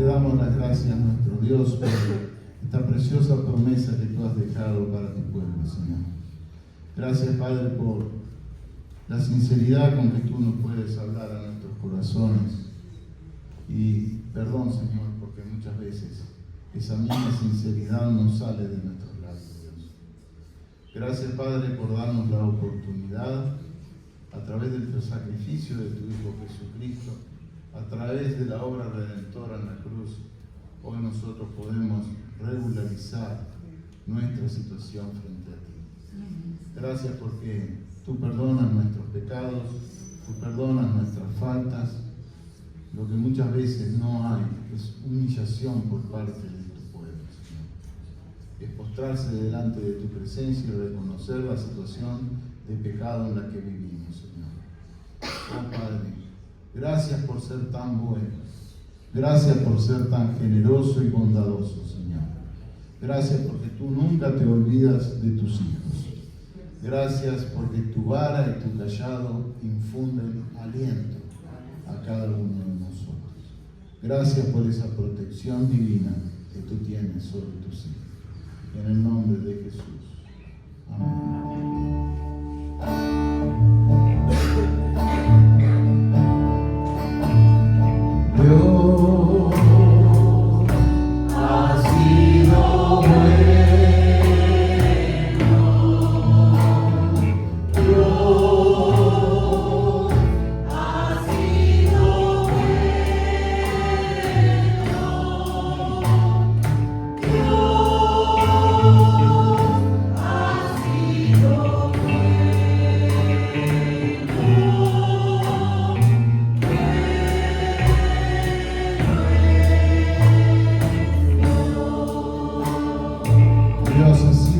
damos las gracias a nuestro Dios por esta preciosa promesa que tú has dejado para tu pueblo, Señor. Gracias, Padre, por la sinceridad con que tú nos puedes hablar a nuestros corazones. Y perdón, Señor, porque muchas veces esa misma sinceridad no sale de nuestros labios, Dios. Gracias, Padre, por darnos la oportunidad, a través del sacrificio de tu Hijo Jesucristo, a través de la obra redentora en la cruz, hoy nosotros podemos regularizar nuestra situación frente a ti. Gracias porque tú perdonas nuestros pecados, tú perdonas nuestras faltas. Lo que muchas veces no hay es humillación por parte de tu pueblo, Señor. Es postrarse delante de tu presencia y reconocer la situación de pecado en la que vivimos, Señor. Oh Padre, gracias por ser tan bueno. Gracias por ser tan generoso y bondadoso, Señor. Gracias porque tú nunca te olvidas de tus hijos. Gracias porque tu vara y tu cayado infunden aliento a cada uno de nosotros. Gracias por esa protección divina que tú tienes sobre tus hijos. En el nombre de Jesús. Amén. Dios ha sido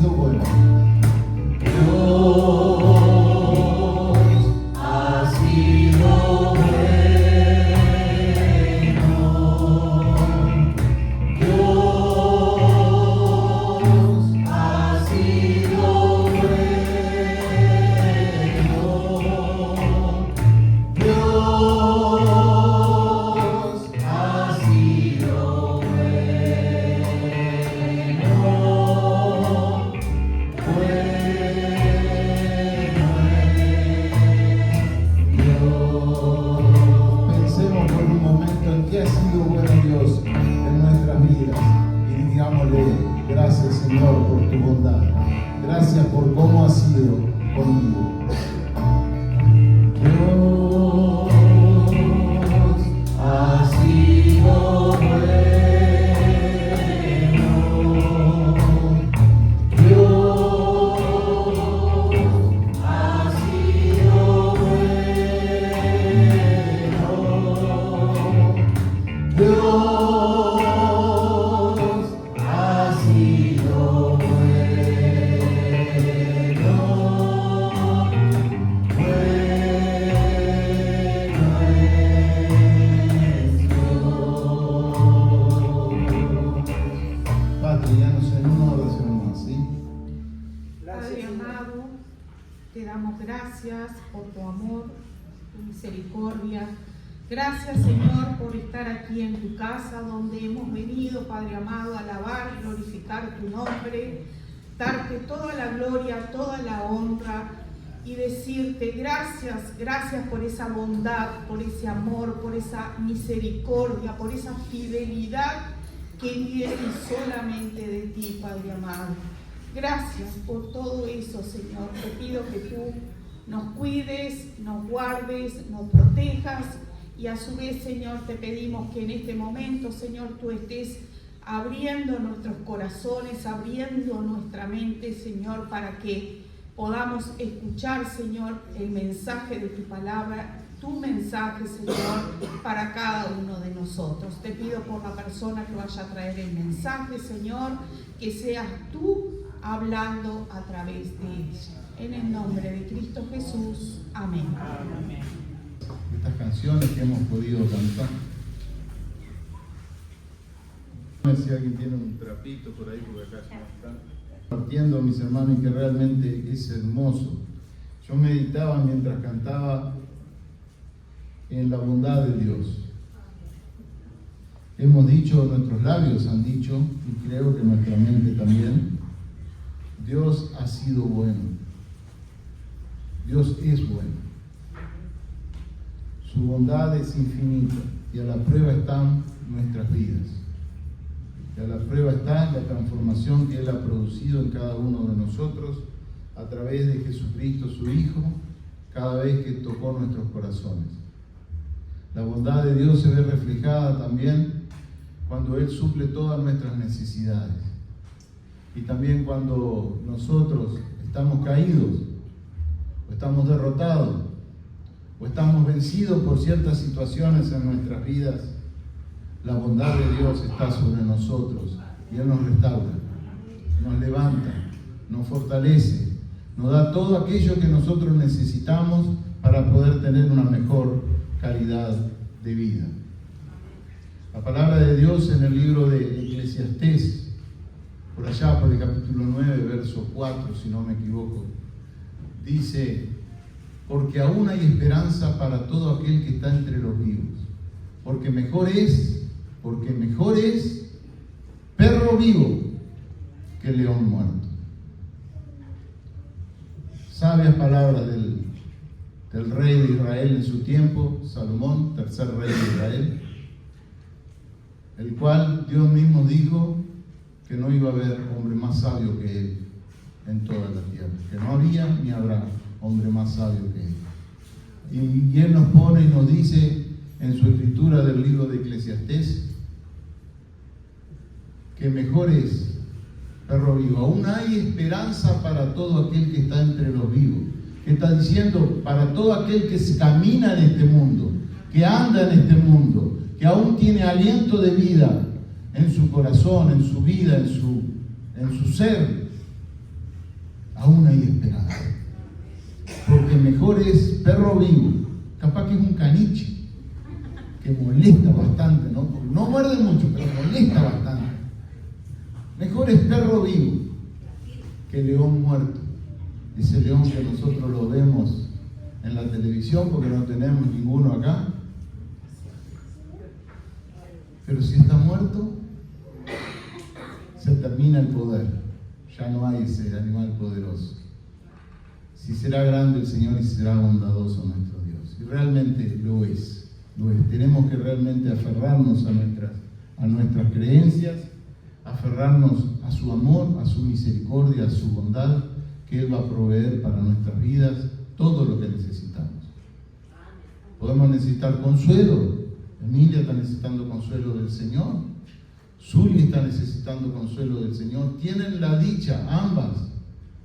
bueno. Gracias, Señor, por tu bondad. Gracias por cómo has sido conmigo. Dios ha sido bueno. Dios ha sido bueno. Dios gracias por tu amor, tu misericordia. Gracias, Señor, por estar aquí en tu casa, donde hemos venido, Padre amado, a alabar y glorificar tu nombre, darte toda la gloria, toda la honra y decirte gracias, gracias por esa bondad, por ese amor, por esa misericordia, por esa fidelidad que viene solamente de ti, Padre amado. Gracias por todo eso, Señor. Te pido que tú nos cuides, nos guardes, nos protejas y a su vez, Señor, te pedimos que en este momento, Señor, tú estés abriendo nuestros corazones, abriendo nuestra mente, Señor, para que podamos escuchar, Señor, el mensaje de tu palabra, tu mensaje, Señor, para cada uno de nosotros. Te pido por la persona que vaya a traer el mensaje, Señor, que seas tú hablando a través de ella. En el nombre de Cristo Jesús. Amén. Amén. Estas canciones que hemos podido cantar. Si alguien tiene un trapito por ahí, porque acá no están compartiendo, mis hermanos, y que realmente es hermoso. Yo meditaba mientras cantaba en la bondad de Dios. hemos dicho, nuestros labios han dicho, y creo que nuestra mente también, Dios ha sido bueno. Dios es bueno. Su bondad es infinita y a la prueba están nuestras vidas. Y a la prueba está la transformación que Él ha producido en cada uno de nosotros a través de Jesucristo, su Hijo, cada vez que tocó nuestros corazones. La bondad de Dios se ve reflejada también cuando Él suple todas nuestras necesidades. Y también cuando nosotros estamos caídos, o estamos derrotados, o estamos vencidos por ciertas situaciones en nuestras vidas, la bondad de Dios está sobre nosotros y Él nos restaura, nos levanta, nos fortalece, nos da todo aquello que nosotros necesitamos para poder tener una mejor calidad de vida. La palabra de Dios en el libro de Eclesiastés, por allá por el capítulo 9, verso 4, si no me equivoco, dice: porque aún hay esperanza para todo aquel que está entre los vivos, porque mejor es perro vivo que león muerto. Sabias palabras del rey de Israel en su tiempo, Salomón, tercer rey de Israel, el cual Dios mismo dijo que no iba a haber hombre más sabio que él en toda la tierra, que no había ni habrá hombre más sabio que él. Y él nos pone y nos dice en su escritura del libro de Eclesiastés que mejor es perro vivo. Aún hay esperanza para todo aquel que está entre los vivos. Que está diciendo para todo aquel que camina en este mundo, que anda en este mundo, que aún tiene aliento de vida en su corazón, en su vida, en su ser. Aún hay esperanza. Porque mejor es perro vivo. Capaz que es un caniche que molesta bastante, ¿no? Porque no muerde mucho, pero molesta bastante. Mejor es perro vivo que león muerto. Ese león que nosotros lo vemos en la televisión porque no tenemos ninguno acá. Pero si está muerto, se termina el poder. Ya no hay ese animal poderoso. Si será grande el Señor y si será bondadoso nuestro Dios. Y realmente lo es. Lo es. Tenemos que realmente aferrarnos a nuestras creencias, aferrarnos a su amor, a su misericordia, a su bondad, que Él va a proveer para nuestras vidas todo lo que necesitamos. Podemos necesitar consuelo. Emilia está necesitando consuelo del Señor. Zuli está necesitando consuelo del Señor. Tienen la dicha, ambas,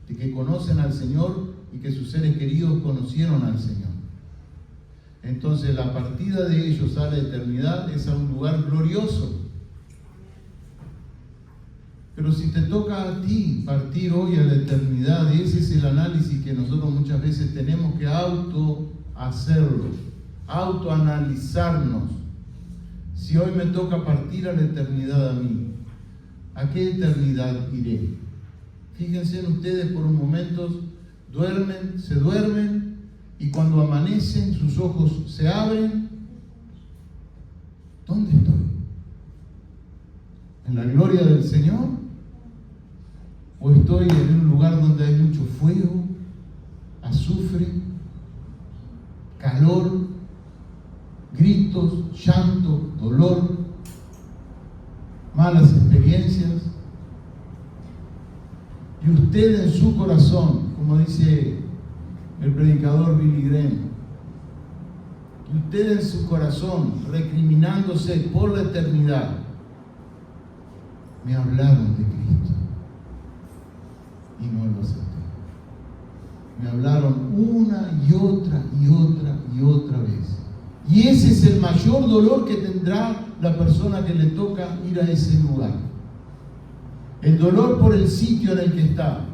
de que conocen al Señor y que sus seres queridos conocieron al Señor. Entonces la partida de ellos a la eternidad es a un lugar glorioso. Pero si te toca a ti partir hoy a la eternidad, ese es el análisis que nosotros muchas veces tenemos que autoanalizarnos. Si hoy me toca partir a la eternidad a mí, ¿a qué eternidad iré? Fíjense en ustedes por un momento, se duermen y cuando amanecen sus ojos se abren. ¿Dónde estoy? ¿En la gloria del Señor? ¿O estoy en un lugar donde hay mucho fuego, azufre, calor, gritos, llanto, dolor, malas experiencias? Y usted en su corazón, como dice el predicador Billy Graham, y usted en su corazón, recriminándose por la eternidad, me hablaron de Cristo y no lo acepté. Me hablaron una y otra y otra y otra vez. Y ese es el mayor dolor que tendrá la persona que le toca ir a ese lugar. El dolor por el sitio en el que está,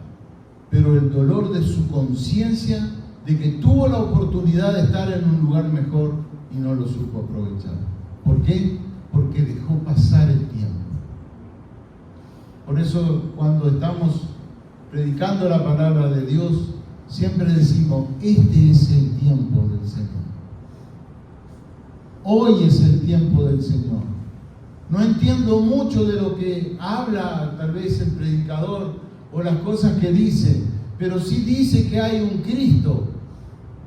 pero el dolor de su conciencia de que tuvo la oportunidad de estar en un lugar mejor y no lo supo aprovechar. ¿Por qué? Porque dejó pasar el tiempo. Por eso cuando estamos predicando la palabra de Dios, siempre decimos, este es el tiempo del Señor. Hoy es el tiempo del Señor. No entiendo mucho de lo que habla tal vez el predicador o las cosas que dice, pero sí dice que hay un Cristo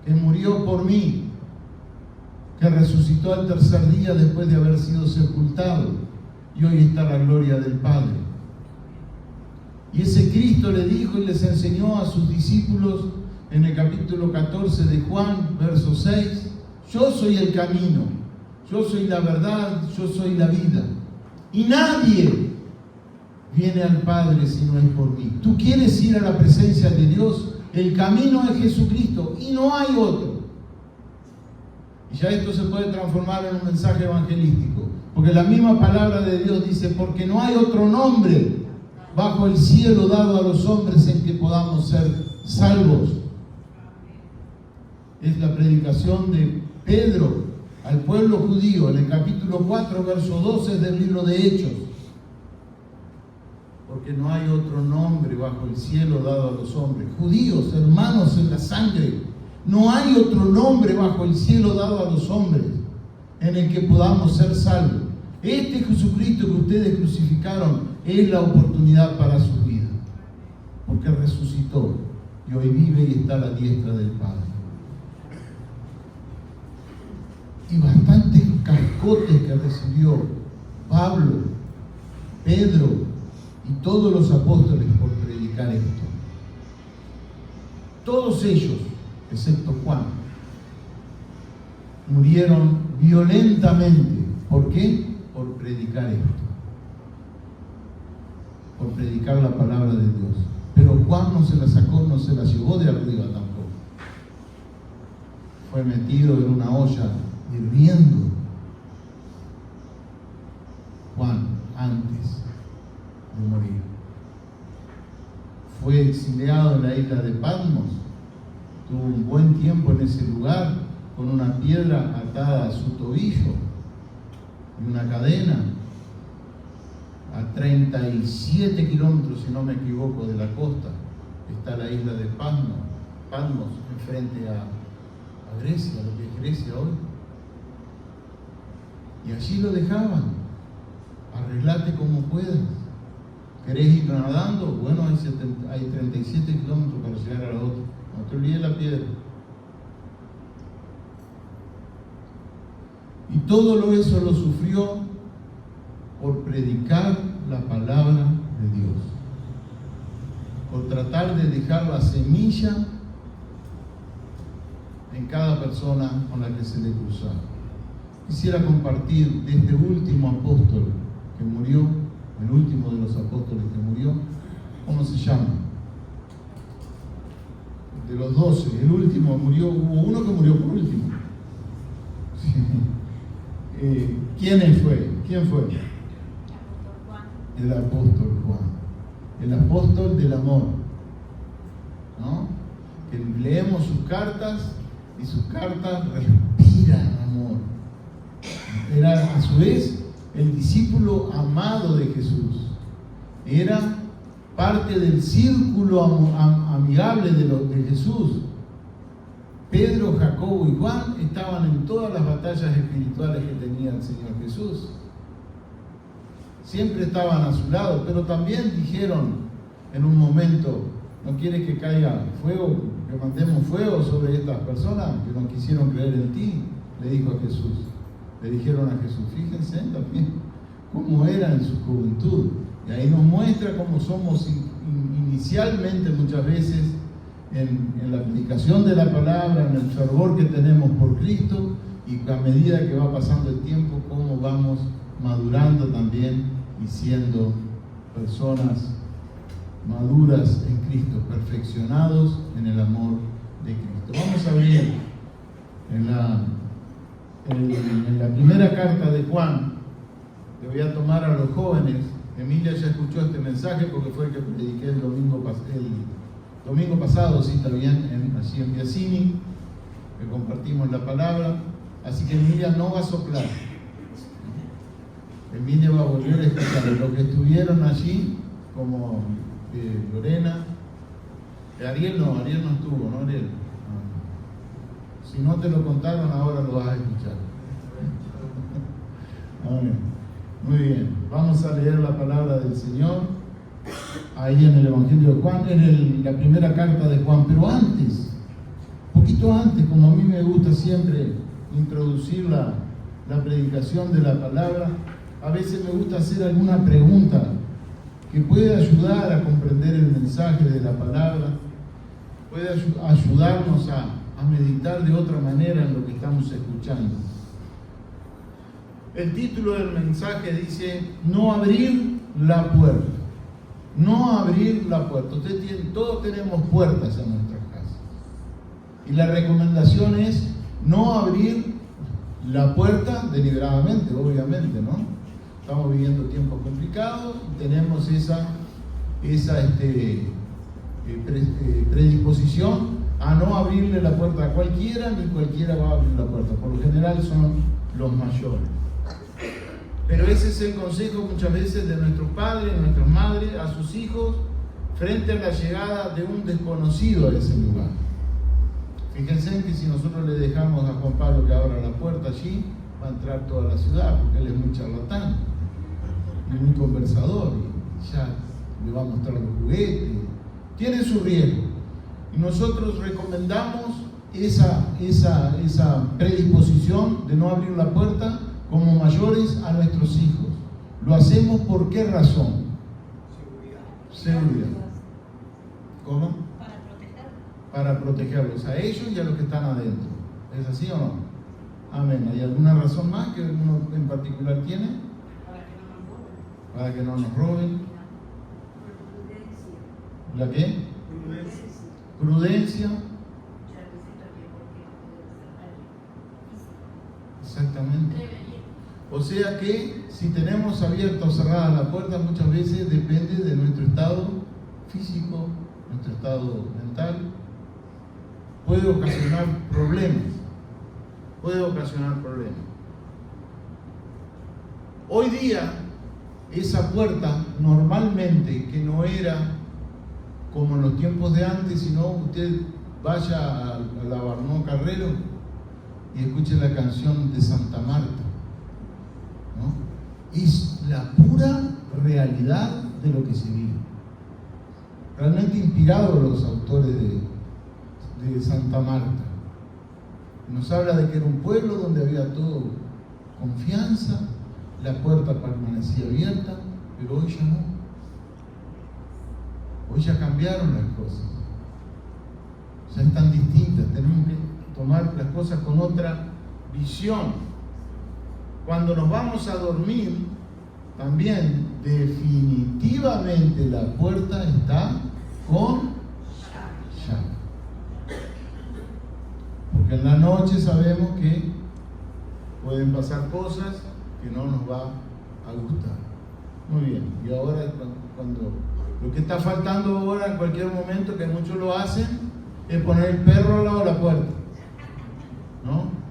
que murió por mí, que resucitó al tercer día después de haber sido sepultado y hoy está la gloria del Padre. Y ese Cristo le dijo y les enseñó a sus discípulos en el capítulo 14 de Juan, verso 6, yo soy el camino, yo soy la verdad, yo soy la vida. Y nadie viene al Padre si no es por mí. Tú quieres ir a la presencia de Dios, el camino es Jesucristo y no hay otro. Y ya esto se puede transformar en un mensaje evangelístico, porque la misma palabra de Dios dice, porque no hay otro nombre bajo el cielo dado a los hombres en que podamos ser salvos. Es la predicación de Pedro al pueblo judío en el capítulo 4, verso 12 del libro de Hechos. Porque no hay otro nombre bajo el cielo dado a los hombres. Judíos, hermanos en la sangre, no hay otro nombre bajo el cielo dado a los hombres en el que podamos ser salvos. Este Jesucristo que ustedes crucificaron es la oportunidad para su vida, porque resucitó y hoy vive y está a la diestra del Padre. Y bastantes cascotes que recibió Pablo, Pedro y todos los apóstoles por predicar esto. Todos ellos, excepto Juan, murieron violentamente. ¿Por qué? Por predicar esto. Por predicar la palabra de Dios. Pero Juan no se la sacó, no se la llevó de arriba tampoco. Fue metido en una olla hirviendo. Juan, antes de morir, fue exiliado en la isla de Patmos. Tuvo un buen tiempo en ese lugar con una piedra atada a su tobillo y una cadena a 37 kilómetros, si no me equivoco, de la costa. Está la isla de Patmos, enfrente a Grecia, lo que es Grecia hoy. Y allí lo dejaban. Arreglate como puedas. ¿Querés ir nadando? Bueno, hay 37 kilómetros para llegar a la otra. No te olvides la piedra. Y todo eso lo sufrió por predicar la palabra de Dios. Por tratar de dejar la semilla en cada persona con la que se le cruzaba. Quisiera compartir de este último apóstol que murió, el último de los apóstoles que murió. ¿Cómo se llama? De los 12, el último murió, hubo uno que murió por último. ¿Quién fue? El apóstol Juan. El apóstol del amor, ¿no? Que leemos sus cartas y sus cartas respiran amor. Era a su vez el discípulo amado de Jesús. Era parte del círculo amigable de Jesús. Pedro, Jacobo y Juan estaban en todas las batallas espirituales que tenía el Señor Jesús. Siempre estaban a su lado, pero también dijeron en un momento, ¿no quieres que caiga fuego, que mandemos fuego sobre estas personas que no quisieron creer en ti? Le dijo a Jesús. Le dijeron a Jesús, fíjense también cómo era en su juventud. Y ahí nos muestra cómo somos inicialmente muchas veces en la aplicación de la palabra, en el fervor que tenemos por Cristo, y a medida que va pasando el tiempo, cómo vamos madurando también y siendo personas maduras en Cristo, perfeccionados en el amor de Cristo. Vamos a ver en la primera carta de Juan. Le voy a tomar a los jóvenes. Emilia ya escuchó este mensaje porque fue el que prediqué el domingo pasado, sí, está bien, allí en Biasini, que compartimos la palabra. Así que Emilia no va a soplar. Emilia va a volver a escuchar. Los que estuvieron allí, como Lorena, Ariel no estuvo, ¿no, Ariel? Si no te lo contaron, ahora lo vas a escuchar. Amén. Muy bien, vamos a leer la palabra del Señor ahí en el Evangelio de Juan, en la primera carta de Juan, pero antes, poquito antes, como a mí me gusta siempre introducir la predicación de la palabra, a veces me gusta hacer alguna pregunta que puede ayudar a comprender el mensaje de la palabra, puede ayudarnos a meditar de otra manera en lo que estamos escuchando. El título del mensaje dice: no abrir la puerta. No abrir la puerta. Todos tenemos puertas en nuestras casas. Y la recomendación es no abrir la puerta deliberadamente, obviamente, ¿no? Estamos viviendo tiempos complicados y tenemos esa predisposición a no abrirle la puerta a cualquiera, ni cualquiera va a abrir la puerta. Por lo general son los mayores. Pero ese es el consejo muchas veces de nuestros padres, nuestras madres, a sus hijos, frente a la llegada de un desconocido a ese lugar. Fíjense que si nosotros le dejamos a Juan Pablo que abra la puerta allí, va a entrar toda la ciudad, porque él es muy charlatán, y muy conversador, y ya le va a mostrar los juguetes, tiene su riesgo. Y nosotros recomendamos esa predisposición de no abrir la puerta como mayores a nuestros hijos. ¿Lo hacemos por qué razón? Seguridad. ¿Cómo? Para protegerlos a ellos y a los que están adentro. ¿Es así o no? Amén. ¿Hay alguna razón más que uno en particular tiene? Para que no nos roben. ¿La qué? Prudencia. Exactamente. O sea que si tenemos abierta o cerrada la puerta, muchas veces depende de nuestro estado físico, nuestro estado mental. Puede ocasionar problemas. Hoy día, esa puerta normalmente, que no era como en los tiempos de antes, sino usted vaya a la Barnó Carrero y escuche la canción de Santa Marta, ¿no? Es la pura realidad de lo que se vive. Realmente inspirados los autores de Santa Marta. Nos habla de que era un pueblo donde había todo confianza, la puerta permanecía abierta, pero hoy ya no. Hoy ya cambiaron las cosas. Ya están distintas, tenemos que tomar las cosas con otra visión. Cuando nos vamos a dormir, también definitivamente la puerta está con llave. Porque en la noche sabemos que pueden pasar cosas que no nos va a gustar. Muy bien, y ahora cuando lo que está faltando ahora en cualquier momento, que muchos lo hacen, es poner el perro al lado de la puerta, ¿no?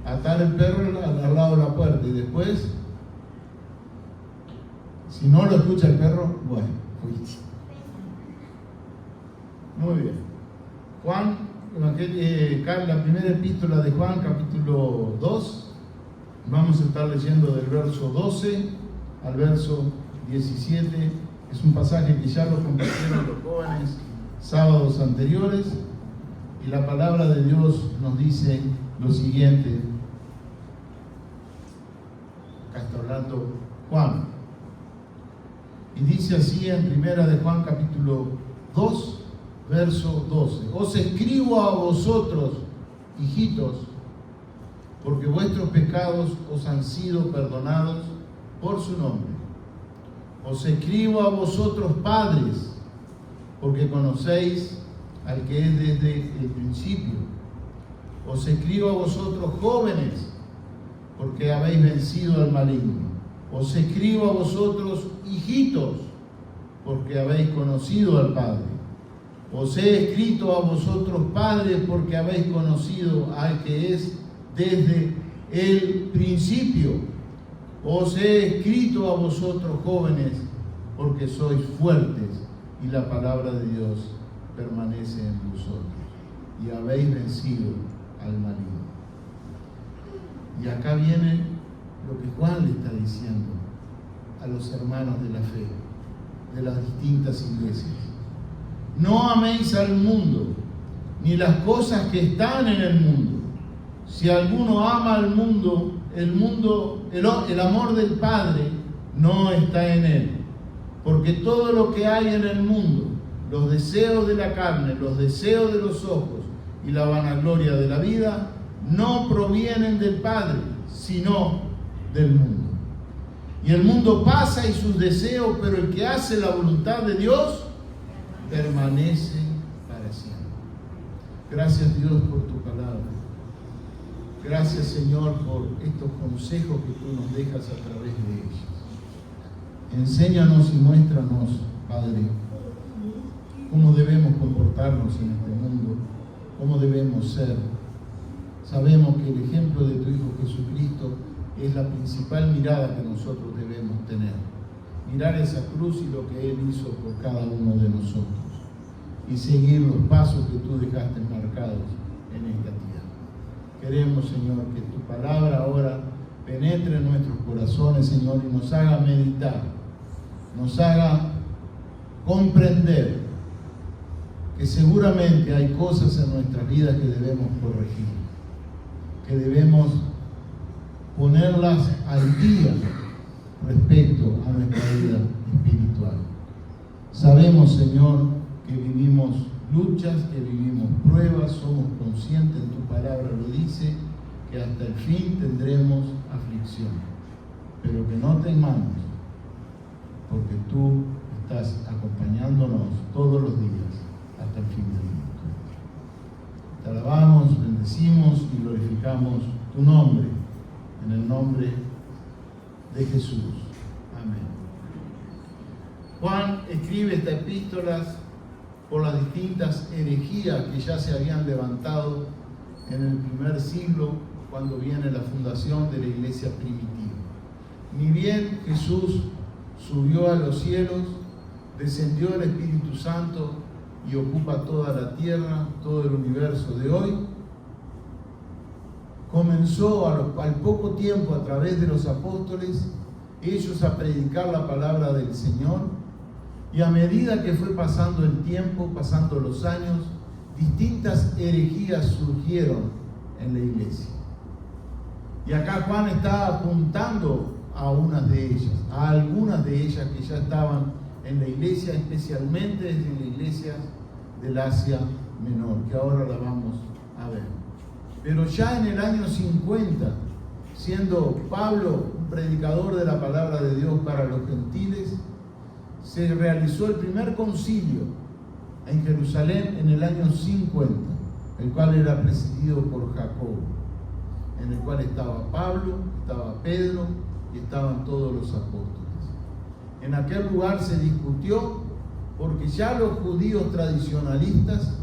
Atar el perro al lado de la puerta y después, si no lo escucha el perro, bueno, muy bien. Juan, la primera epístola de Juan, capítulo 2, vamos a estar leyendo del verso 12 al verso 17. Es un pasaje que ya lo compartieron los jóvenes sábados anteriores, y la palabra de Dios nos dice lo siguiente. Acá está hablando Juan, y dice así en primera de Juan capítulo 2, verso 12: os escribo a vosotros, hijitos, porque vuestros pecados os han sido perdonados por su nombre. Os escribo a vosotros, padres, porque conocéis al que es desde el principio. Os escribo a vosotros, jóvenes, porque habéis vencido al maligno. Os escribo a vosotros, hijitos, porque habéis conocido al Padre. Os he escrito a vosotros, padres, porque habéis conocido al que es desde el principio. Os he escrito a vosotros, jóvenes, porque sois fuertes y la palabra de Dios permanece en vosotros y habéis vencido al maligno. Y acá viene lo que Juan le está diciendo a los hermanos de la fe, de las distintas iglesias. No améis al mundo, ni las cosas que están en el mundo. Si alguno ama al mundo, el amor del Padre no está en él. Porque todo lo que hay en el mundo, los deseos de la carne, los deseos de los ojos y la vanagloria de la vida, no provienen del Padre, sino del mundo. Y el mundo pasa y sus deseos, pero el que hace la voluntad de Dios permanece para siempre. Gracias, Dios, por tu palabra. Gracias, Señor, por estos consejos que tú nos dejas a través de ellos. Enséñanos y muéstranos, Padre, cómo debemos comportarnos en este mundo, cómo debemos ser. Sabemos que el ejemplo de tu Hijo Jesucristo es la principal mirada que nosotros debemos tener. Mirar esa cruz y lo que Él hizo por cada uno de nosotros. Y seguir los pasos que tú dejaste marcados en esta tierra. Queremos, Señor, que tu palabra ahora penetre en nuestros corazones, Señor, y nos haga meditar, nos haga comprender que seguramente hay cosas en nuestras vidas que debemos corregir, que debemos ponerlas al día respecto a nuestra vida espiritual. Sabemos, Señor, que vivimos luchas, que vivimos pruebas, somos conscientes, en tu palabra lo dice, que hasta el fin tendremos aflicción, pero que no temamos, porque tú estás acompañándonos todos los días hasta el fin del mundo. Te alabamos, bendecimos y glorificamos tu nombre, en el nombre de Jesús. Amén. Juan escribe esta epístola por las distintas herejías que ya se habían levantado en el primer siglo, cuando viene la fundación de la iglesia primitiva. Ni bien Jesús subió a los cielos, descendió el Espíritu Santo y ocupa toda la tierra, todo el universo de hoy, comenzó al poco tiempo, a través de los apóstoles, ellos a predicar la palabra del Señor. Y a medida que fue pasando el tiempo, pasando los años, distintas herejías surgieron en la iglesia. Y acá Juan está apuntando a unas de ellas, a algunas de ellas que ya estaban en la iglesia, especialmente en la iglesia del Asia Menor, que ahora la vamos a ver. Pero ya en el año 50, siendo Pablo un predicador de la palabra de Dios para los gentiles, se realizó el primer concilio en Jerusalén en el año 50, el cual era presidido por Jacobo, en el cual estaba Pablo, estaba Pedro y estaban todos los apóstoles. En aquel lugar se discutió porque ya los judíos tradicionalistas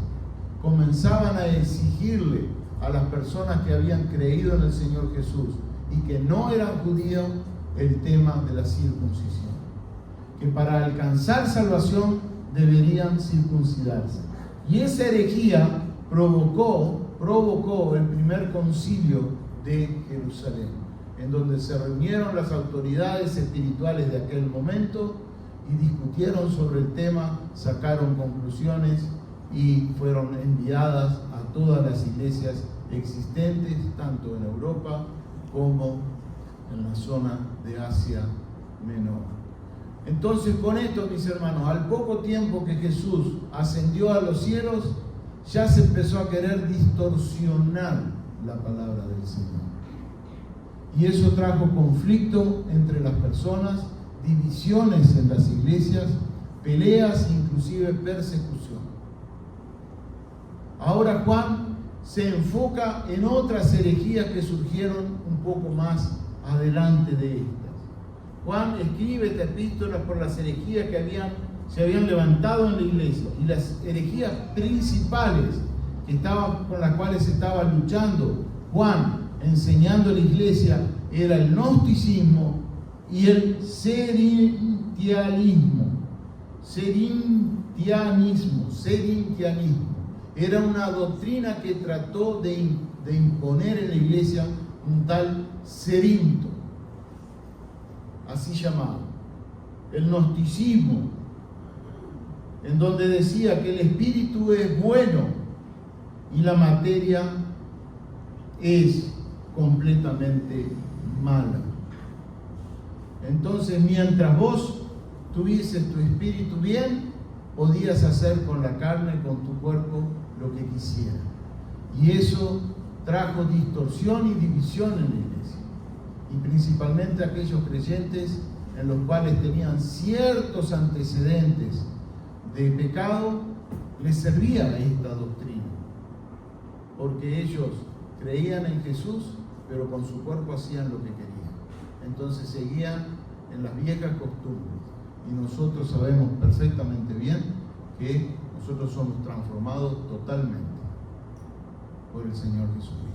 comenzaban a exigirle a las personas que habían creído en el Señor Jesús y que no eran judíos el tema de la circuncisión, que para alcanzar salvación deberían circuncidarse. Y esa herejía provocó el primer concilio de Jerusalén, en donde se reunieron las autoridades espirituales de aquel momento y discutieron sobre el tema, sacaron conclusiones y fueron enviadas a todas las iglesias existentes, tanto en Europa como en la zona de Asia Menor. Entonces, con esto, mis hermanos, al poco tiempo que Jesús ascendió a los cielos, ya se empezó a querer distorsionar la palabra del Señor. Y eso trajo conflicto entre las personas, divisiones en las iglesias, peleas, inclusive persecución. Ahora Juan se enfoca en otras herejías que surgieron un poco más adelante de estas. Juan escribe esta epístola por las herejías que se habían levantado en la iglesia, y las herejías principales con las cuales estaba luchando Juan, enseñando a la iglesia, era el gnosticismo y el serintianismo. Era una doctrina que trató de imponer en la iglesia un tal Cerinto, así llamado. el gnosticismo, en donde decía que el espíritu es bueno y la materia es completamente mala. Entonces, mientras vos tuvieses tu espíritu bien, podías hacer con la carne, con tu cuerpo, lo que quisieras. Y eso trajo distorsión y división en la iglesia. Y principalmente aquellos creyentes en los cuales tenían ciertos antecedentes de pecado, les servía esta doctrina. Porque ellos creían en Jesús, pero con su cuerpo hacían lo que querían. Entonces seguían en las viejas costumbres. Y nosotros sabemos perfectamente bien que nosotros somos transformados totalmente por el Señor Jesucristo.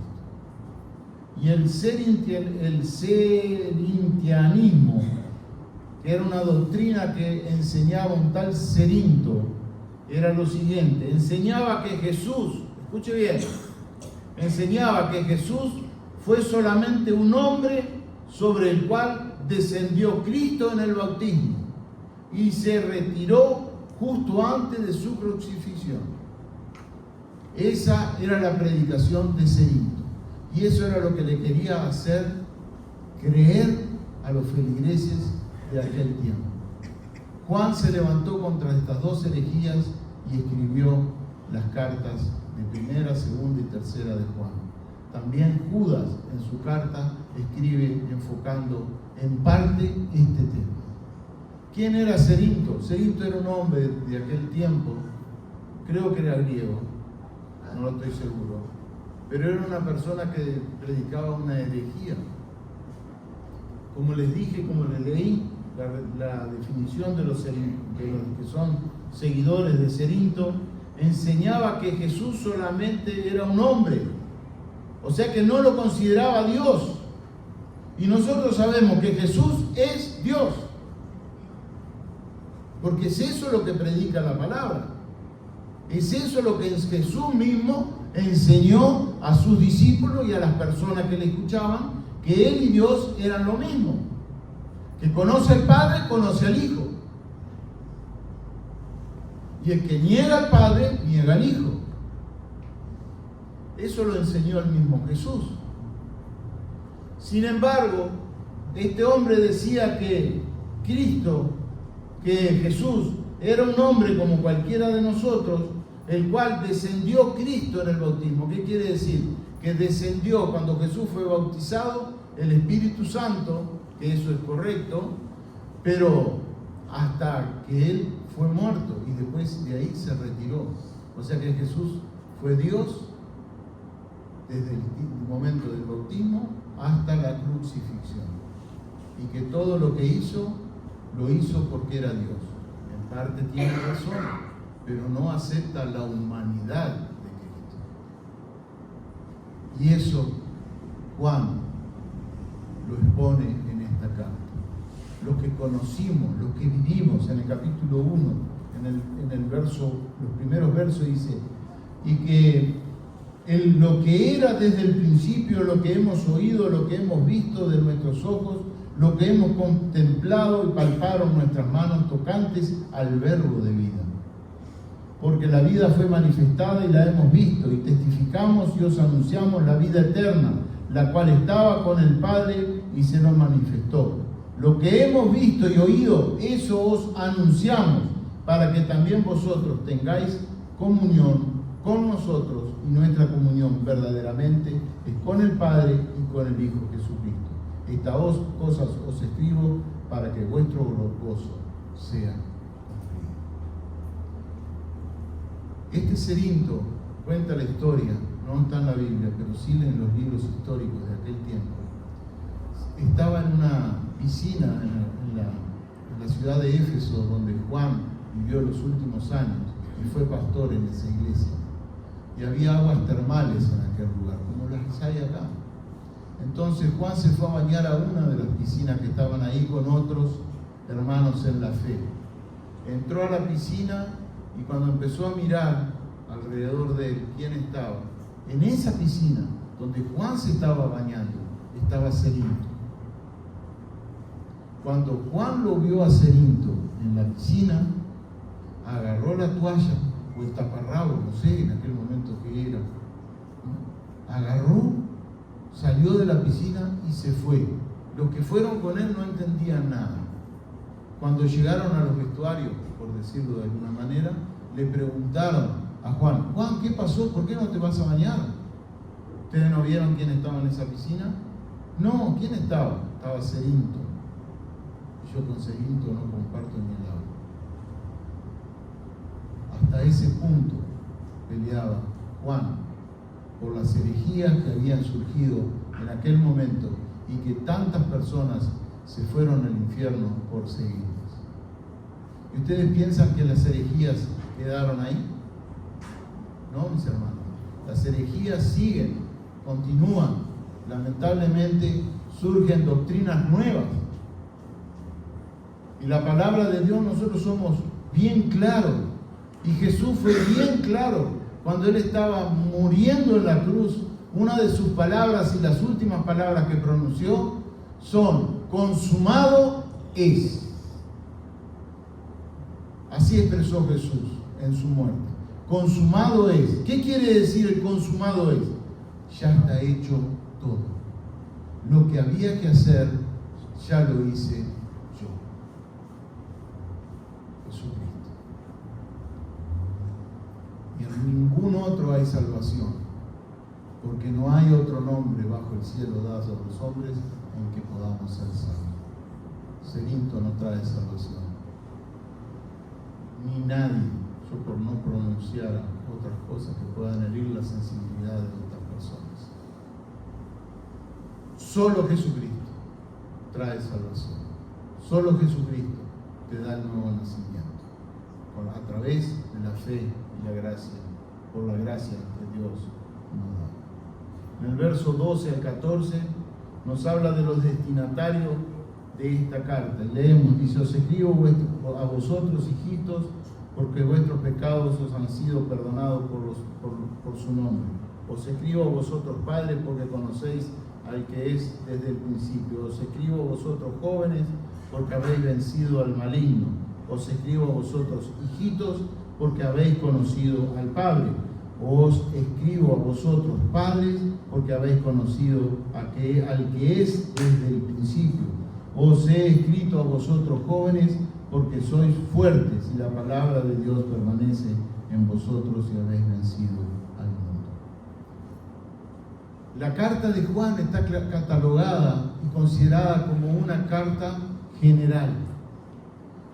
Y el cerintianismo, que era una doctrina que enseñaba un tal Cerinto, era lo siguiente: enseñaba que Jesús, escuche bien, enseñaba que Jesús fue solamente un hombre sobre el cual descendió Cristo en el bautismo y se retiró justo antes de su crucifixión. Esa era la predicación de Cerinto, y eso era lo que le quería hacer creer a los feligreses de aquel tiempo. Juan se levantó contra estas dos herejías y escribió las cartas de primera, segunda y tercera de Juan. También Judas en su carta escribe enfocando en parte este tema. ¿Quién era Cerinto? Cerinto era un hombre de aquel tiempo, creo que era griego, no lo estoy seguro, pero era una persona que predicaba una herejía. Como les dije, como les leí, la definición de los que son seguidores de Cerinto, enseñaba que Jesús solamente era un hombre, o sea que no lo consideraba Dios. Y nosotros sabemos que Jesús es Dios, porque es eso lo que predica la palabra. Es eso lo que Jesús mismo enseñó a sus discípulos y a las personas que le escuchaban, que Él y Dios eran lo mismo. Que conoce al Padre, conoce al Hijo. Y el que niega al Padre, niega al Hijo. Eso lo enseñó el mismo Jesús. Sin embargo, este hombre decía que Cristo, que Jesús era un hombre como cualquiera de nosotros, el cual descendió Cristo en el bautismo. ¿Qué quiere decir? Que descendió cuando Jesús fue bautizado el Espíritu Santo, que eso es correcto, pero hasta que Él fue muerto y después de ahí se retiró. O sea que Jesús fue Dios desde el momento del bautismo hasta la crucifixión. Y que todo lo que hizo, lo hizo porque era Dios. En parte tiene razón, pero no acepta la humanidad de Cristo. Y eso Juan lo expone en esta carta. Lo que conocimos, lo que vivimos en el capítulo 1, en el verso, los primeros versos dice, y que lo que era desde el principio, lo que hemos oído, lo que hemos visto de nuestros ojos, lo que hemos contemplado y palparon nuestras manos tocantes al verbo de vida. Porque la vida fue manifestada y la hemos visto, y testificamos y os anunciamos la vida eterna, la cual estaba con el Padre y se nos manifestó. Lo que hemos visto y oído, eso os anunciamos, para que también vosotros tengáis comunión con nosotros, y nuestra comunión verdaderamente es con el Padre y con el Hijo Jesucristo. Estas dos cosas os escribo para que vuestro gozo sea cumplido. Este Cerinto cuenta la historia, no está en la Biblia, pero sí en los libros históricos de aquel tiempo. Estaba en una piscina en la ciudad de Éfeso, donde Juan vivió los últimos años y fue pastor en esa iglesia. Y había aguas termales en aquel lugar, como las hay acá. Entonces Juan se fue a bañar a una de las piscinas que estaban ahí con otros hermanos en la fe. Entró a la piscina y cuando empezó a mirar alrededor de él quién estaba, en esa piscina donde Juan se estaba bañando, estaba Cerinto. Cuando Juan lo vio a Cerinto en la piscina, agarró la toalla o el taparrabo, no sé en aquel momento qué era, ¿no? Agarró, salió de la piscina y se fue. Los que fueron con él no entendían nada. Cuando llegaron a los vestuarios, por decirlo de alguna manera, le preguntaron a Juan: Juan, ¿qué pasó? ¿Por qué no te vas a bañar? ¿Ustedes no vieron quién estaba en esa piscina? No, ¿quién estaba? Estaba Cerinto. Yo con Cerinto no comparto ni el agua. Hasta ese punto peleaba Juan por las herejías que habían surgido en aquel momento y que tantas personas se fueron al infierno por seguirlas. ¿Y ustedes piensan que las herejías quedaron ahí? No, mis hermanos. Las herejías siguen, continúan. Lamentablemente surgen doctrinas nuevas. Y la palabra de Dios, nosotros somos bien claros. Y Jesús fue bien claro cuando Él estaba muriendo en la cruz. Una de sus palabras y las últimas palabras que pronunció son: consumado es. Así expresó Jesús en su muerte. Consumado es. ¿Qué quiere decir el consumado es? Ya está hecho todo. Lo que había que hacer, ya lo hice yo. Jesucristo. Y en ningún otro hay salvación, porque no hay otro nombre bajo el cielo dado a los hombres en que podamos ser salvos. Cerinto no trae salvación. Ni nadie, yo por no pronunciar otras cosas que puedan herir la sensibilidad de otras personas. Solo Jesucristo trae salvación. Solo Jesucristo te da el nuevo nacimiento. A través de la fe y la gracia, por la gracia que Dios nos da. En el verso 12 al 14 nos habla de los destinatarios de esta carta. Leemos, dice: os escribo a vosotros, hijitos, porque vuestros pecados os han sido perdonados por su nombre. Os escribo a vosotros, padres, porque conocéis al que es desde el principio. Os escribo a vosotros, jóvenes, porque habéis vencido al maligno. Os escribo a vosotros, hijitos, porque habéis conocido al Padre. Os escribo a vosotros, padres, porque habéis conocido al que es desde el principio. Os he escrito a vosotros, jóvenes, porque sois fuertes y la palabra de Dios permanece en vosotros y habéis vencido al mundo. La carta de Juan está catalogada y considerada como una carta general.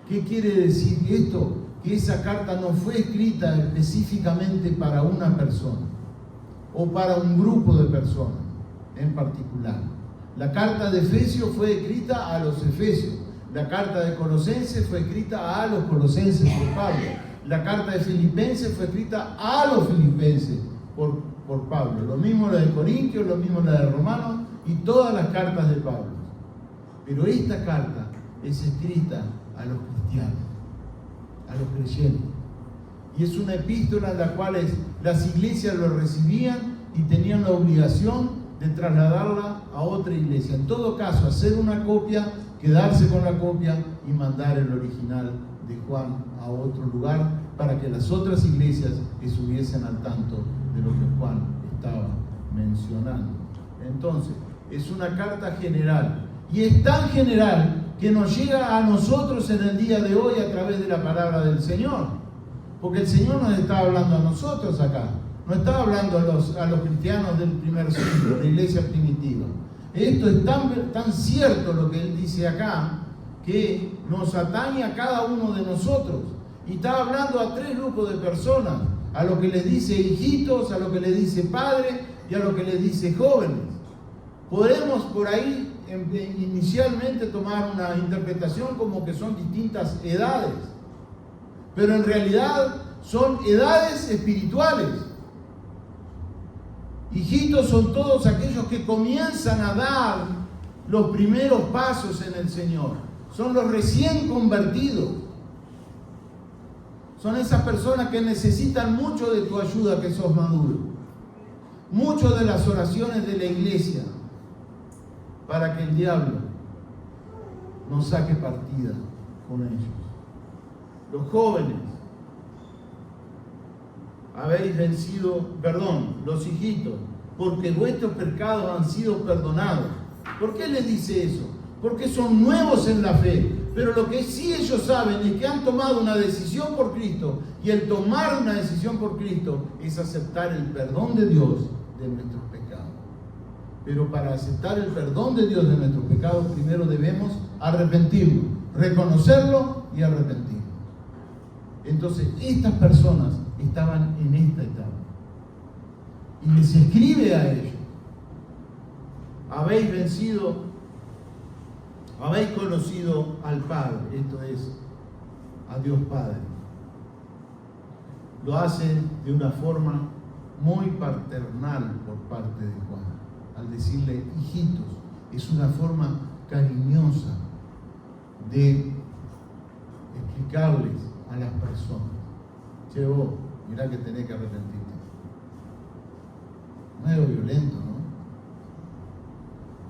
¿Qué quiere decir esto? Que esa carta no fue escrita específicamente para una persona o para un grupo de personas en particular. La carta de Efesios fue escrita a los efesios. La carta de Colosenses fue escrita a los colosenses por Pablo. La carta de Filipenses fue escrita a los filipenses por Pablo. Lo mismo la de Corintios, lo mismo la de Romanos y todas las cartas de Pablo. Pero esta carta es escrita a los cristianos, a los creyentes. Y es una epístola en la cual las iglesias lo recibían y tenían la obligación de trasladarla a otra iglesia. En todo caso, hacer una copia, quedarse con la copia y mandar el original de Juan a otro lugar para que las otras iglesias estuviesen al tanto de lo que Juan estaba mencionando. Entonces, es una carta general. Y es tan general que nos llega a nosotros en el día de hoy a través de la palabra del Señor. Porque el Señor nos está hablando a nosotros acá. No estaba hablando a los cristianos del primer siglo, la iglesia primitiva. Esto es tan cierto lo que Él dice acá, que nos atañe a cada uno de nosotros. Y está hablando a tres grupos de personas. A lo que les dice hijitos, a lo que les dice padre y a lo que les dice jóvenes. Podemos por ahí inicialmente tomar una interpretación como que son distintas edades, pero en realidad son edades espirituales. Hijitos son todos aquellos que comienzan a dar los primeros pasos en el Señor, son los recién convertidos, son esas personas que necesitan mucho de tu ayuda, que sos maduro, mucho de las oraciones de la iglesia, para que el diablo no saque partida con ellos. Los jóvenes, habéis vencido, los hijitos, porque vuestros pecados han sido perdonados. ¿Por qué les dice eso? Porque son nuevos en la fe. Pero lo que sí ellos saben es que han tomado una decisión por Cristo, y el tomar una decisión por Cristo es aceptar el perdón de Dios de nuestros pecados. Pero para aceptar el perdón de Dios de nuestros pecados, primero debemos arrepentirnos, reconocerlo y arrepentirnos. Entonces, estas personas estaban en esta etapa. Y les escribe a ellos: habéis vencido, habéis conocido al Padre, esto es, a Dios Padre. Lo hacen de una forma muy paternal por parte de Juan, al decirle hijitos. Es una forma cariñosa de explicarles a las personas: che, vos, mirá que tenés que arrepentirte. Medio violento, ¿no?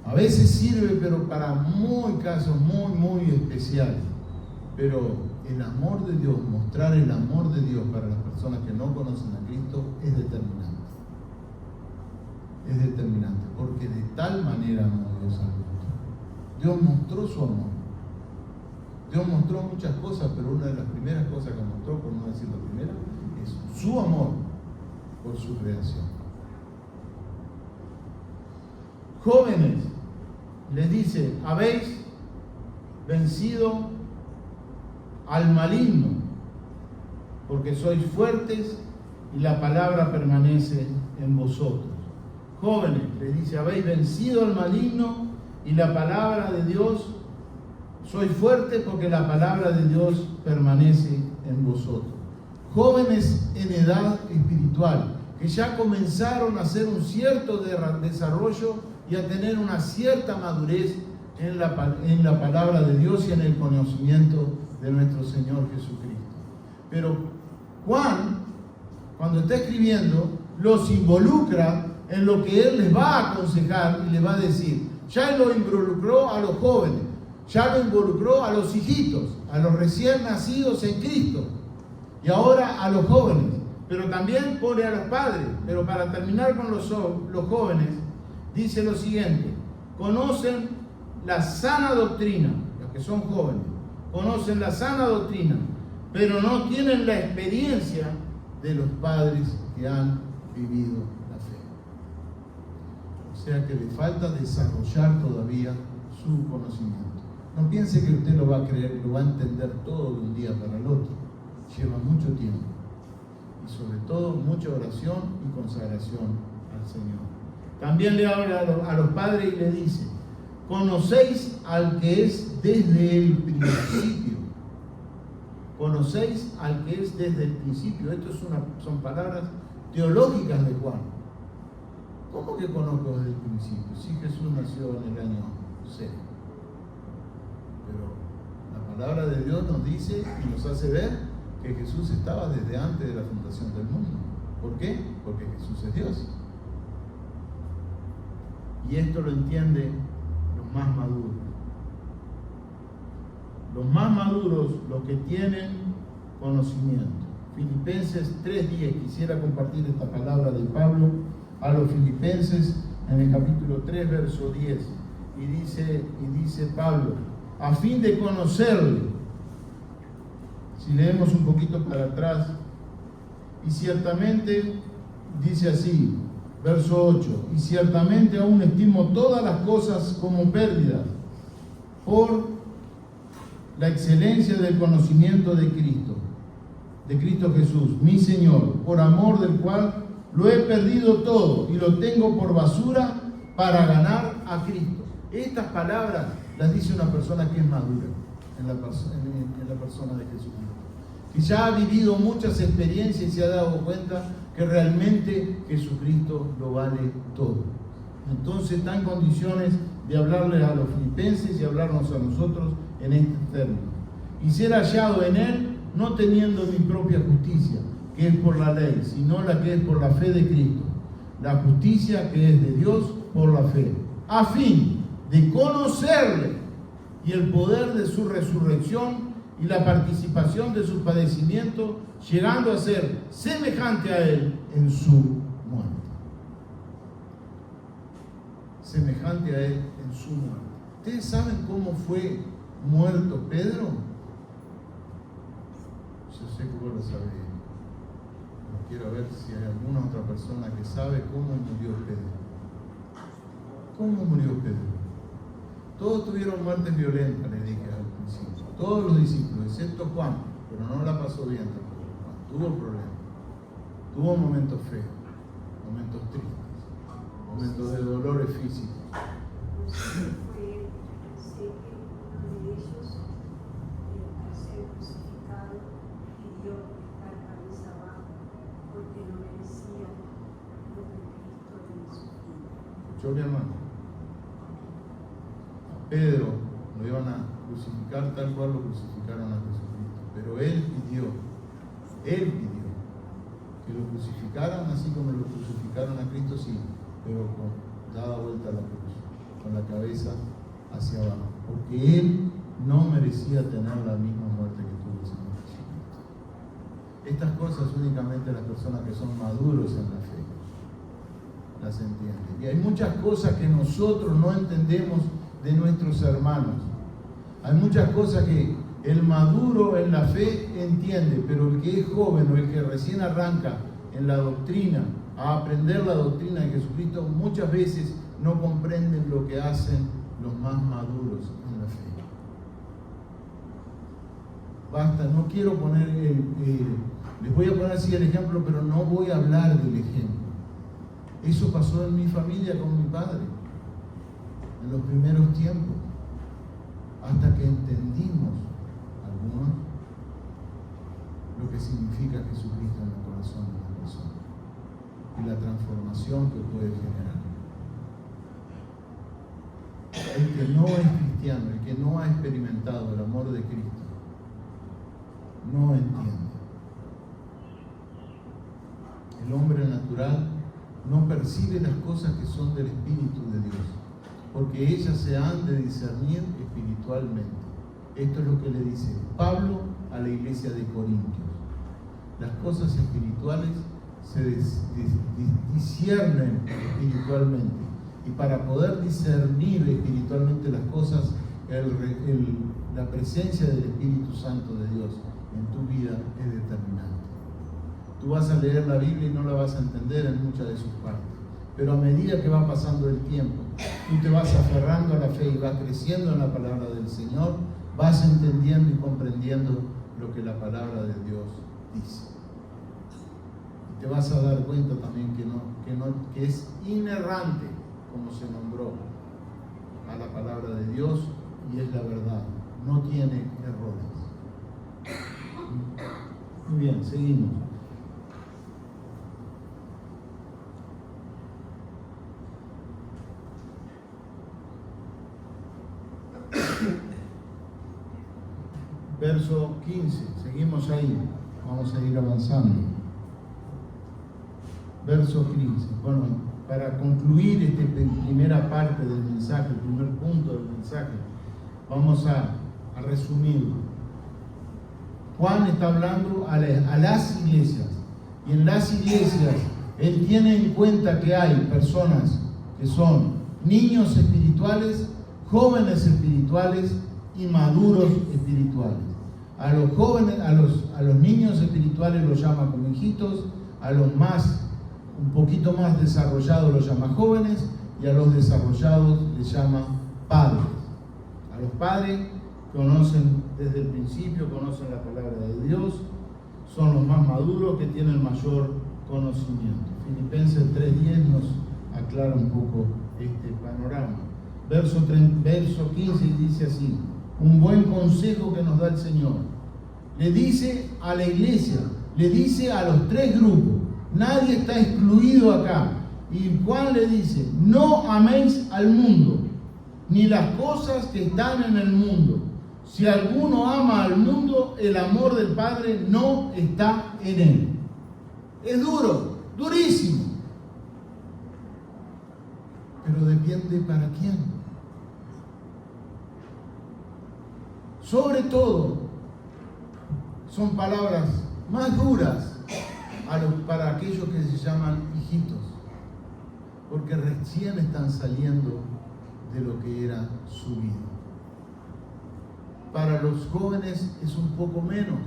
A veces sirve, pero para casos muy especiales. Pero el amor de Dios, mostrar el amor de Dios para las personas que no conocen a Cristo es determinante. Es determinante, porque de tal manera amó Dios al mundo. Dios mostró su amor. Dios mostró muchas cosas, pero una de las primeras cosas que mostró, por no decir la primera, es su amor por su creación. Jóvenes, les dice: habéis vencido al maligno, porque sois fuertes y la palabra permanece en vosotros. Jóvenes, les dice: habéis vencido al maligno y la palabra de Dios, sois fuertes porque la palabra de Dios permanece en vosotros. Jóvenes en edad espiritual, que ya comenzaron a hacer un cierto desarrollo y a tener una cierta madurez en la palabra de Dios y en el conocimiento de nuestro Señor Jesucristo. Pero Juan, cuando está escribiendo, los involucra en lo que él les va a aconsejar y les va a decir. Ya lo involucró a los jóvenes, ya lo involucró a los hijitos, a los recién nacidos en Cristo, y ahora a los jóvenes, pero también pone a los padres. Pero para terminar con los jóvenes, dice lo siguiente: conocen la sana doctrina, los que son jóvenes, conocen la sana doctrina, pero no tienen la experiencia de los padres que han vivido la fe. O sea que le falta desarrollar todavía su conocimiento. No piense que usted lo va a creer, lo va a entender todo de un día para el otro. Lleva mucho tiempo. Y sobre todo mucha oración y consagración al Señor. También le habla a los padres y le dice: conocéis al que es desde el principio. Conocéis al que es desde el principio. Esto son palabras teológicas de Juan. ¿Cómo que conozco desde el principio? Si Jesús nació en el año 0. Pero la palabra de Dios nos dice y nos hace ver que Jesús estaba desde antes de la fundación del mundo. ¿Por qué? Porque Jesús es Dios. Y esto lo entienden los más maduros. Los más maduros, los que tienen conocimiento. Filipenses 3:10, quisiera compartir esta palabra de Pablo a los filipenses en el capítulo 3, verso 10. Y dice Pablo: a fin de conocerle. Si leemos un poquito para atrás, y ciertamente dice así, verso 8: y ciertamente aún estimo todas las cosas como pérdidas por la excelencia del conocimiento de Cristo Jesús, mi Señor, por amor del cual lo he perdido todo y lo tengo por basura para ganar a Cristo. Estas palabras las dice una persona que es madura en la persona de Jesucristo, que ya ha vivido muchas experiencias y se ha dado cuenta que realmente Jesucristo lo vale todo. Entonces está en condiciones de hablarles a los filipenses y hablarnos a nosotros en este término. Y ser hallado en Él, no teniendo mi propia justicia, que es por la ley, sino la que es por la fe de Cristo, la justicia que es de Dios por la fe, a fin de conocerle y el poder de su resurrección y la participación de su padecimiento, llegando a ser semejante a Él en su muerte. Semejante a Él en su muerte. ¿Ustedes saben cómo fue muerto Pedro? Yo sé que vos lo sabés. Pero quiero ver si hay alguna otra persona que sabe cómo murió Pedro. ¿Cómo murió Pedro? Todos tuvieron muertes violentas, le dije al principio. Todos los discípulos, excepto Juan, pero no la pasó bien tampoco. Juan tuvo problemas. Tuvo momentos feos, momentos tristes, momentos de dolores físicos. Sé que uno de ellos, al ser crucificado, pidió estar cabeza abajo porque no merecía lo que Cristo había sufrido. Escuchó mi hermano. A Pedro lo iban a crucificar tal cual lo crucificaron a Jesucristo, pero él pidió que lo crucificaran así como lo crucificaron a Cristo, sí, pero dada vuelta a la cruz, con la cabeza hacia abajo, porque él no merecía tener la misma muerte que tuvo el Señor Jesucristo. Estas cosas únicamente las personas que son maduros en la fe las entienden. Y hay muchas cosas que nosotros no entendemos de nuestros hermanos. Hay muchas cosas que el maduro en la fe entiende, pero el que es joven o el que recién arranca en la doctrina, a aprender la doctrina de Jesucristo, muchas veces no comprenden lo que hacen los más maduros en la fe. Basta, no quiero poner, les voy a poner así el ejemplo, pero no voy a hablar del ejemplo. Eso pasó en mi familia con mi padre, en los primeros tiempos, hasta que entendimos algunos lo que significa Jesucristo en el corazón de la persona y la transformación que puede generar. El que no es cristiano, el que no ha experimentado el amor de Cristo, no entiende. El hombre natural no percibe las cosas que son del Espíritu de Dios, porque ellas se han de discernir espiritualmente. Esto es lo que le dice Pablo a la iglesia de Corintios. Las cosas espirituales se disciernen espiritualmente, y para poder discernir espiritualmente las cosas, la presencia del Espíritu Santo de Dios en tu vida es determinante. Tú vas a leer la Biblia y no la vas a entender en muchas de sus partes, pero a medida que va pasando el tiempo, tú te vas aferrando a la fe y vas creciendo en la palabra del Señor, vas entendiendo y comprendiendo lo que la palabra de Dios dice. Y te vas a dar cuenta también que es inerrante, como se nombró a la palabra de Dios, y es la verdad, no tiene errores. Muy bien, seguimos. Verso 15, seguimos ahí, vamos a ir avanzando. Verso 15, bueno, para concluir esta primera parte del mensaje, el primer punto del mensaje, vamos a resumirlo. Juan está hablando a las iglesias, y en las iglesias él tiene en cuenta que hay personas que son niños espirituales, jóvenes espirituales y maduros espirituales. A los jóvenes, a los niños espirituales los llama como hijitos, a los un poquito más desarrollados los llama jóvenes, y a los desarrollados les llama padres. A los padres conocen desde el principio, conocen la palabra de Dios, son los más maduros que tienen mayor conocimiento. Filipenses 3:10 nos aclara un poco este panorama. Verso 15 dice así: un buen consejo que nos da el Señor. Le dice a la iglesia, le dice a los tres grupos, nadie está excluido acá. Y Juan le dice: no améis al mundo, ni las cosas que están en el mundo. Si alguno ama al mundo, el amor del Padre no está en él. Es duro, durísimo. Pero depende para quién. Sobre todo, son palabras más duras para aquellos que se llaman hijitos, porque recién están saliendo de lo que era su vida. Para los jóvenes es un poco menos,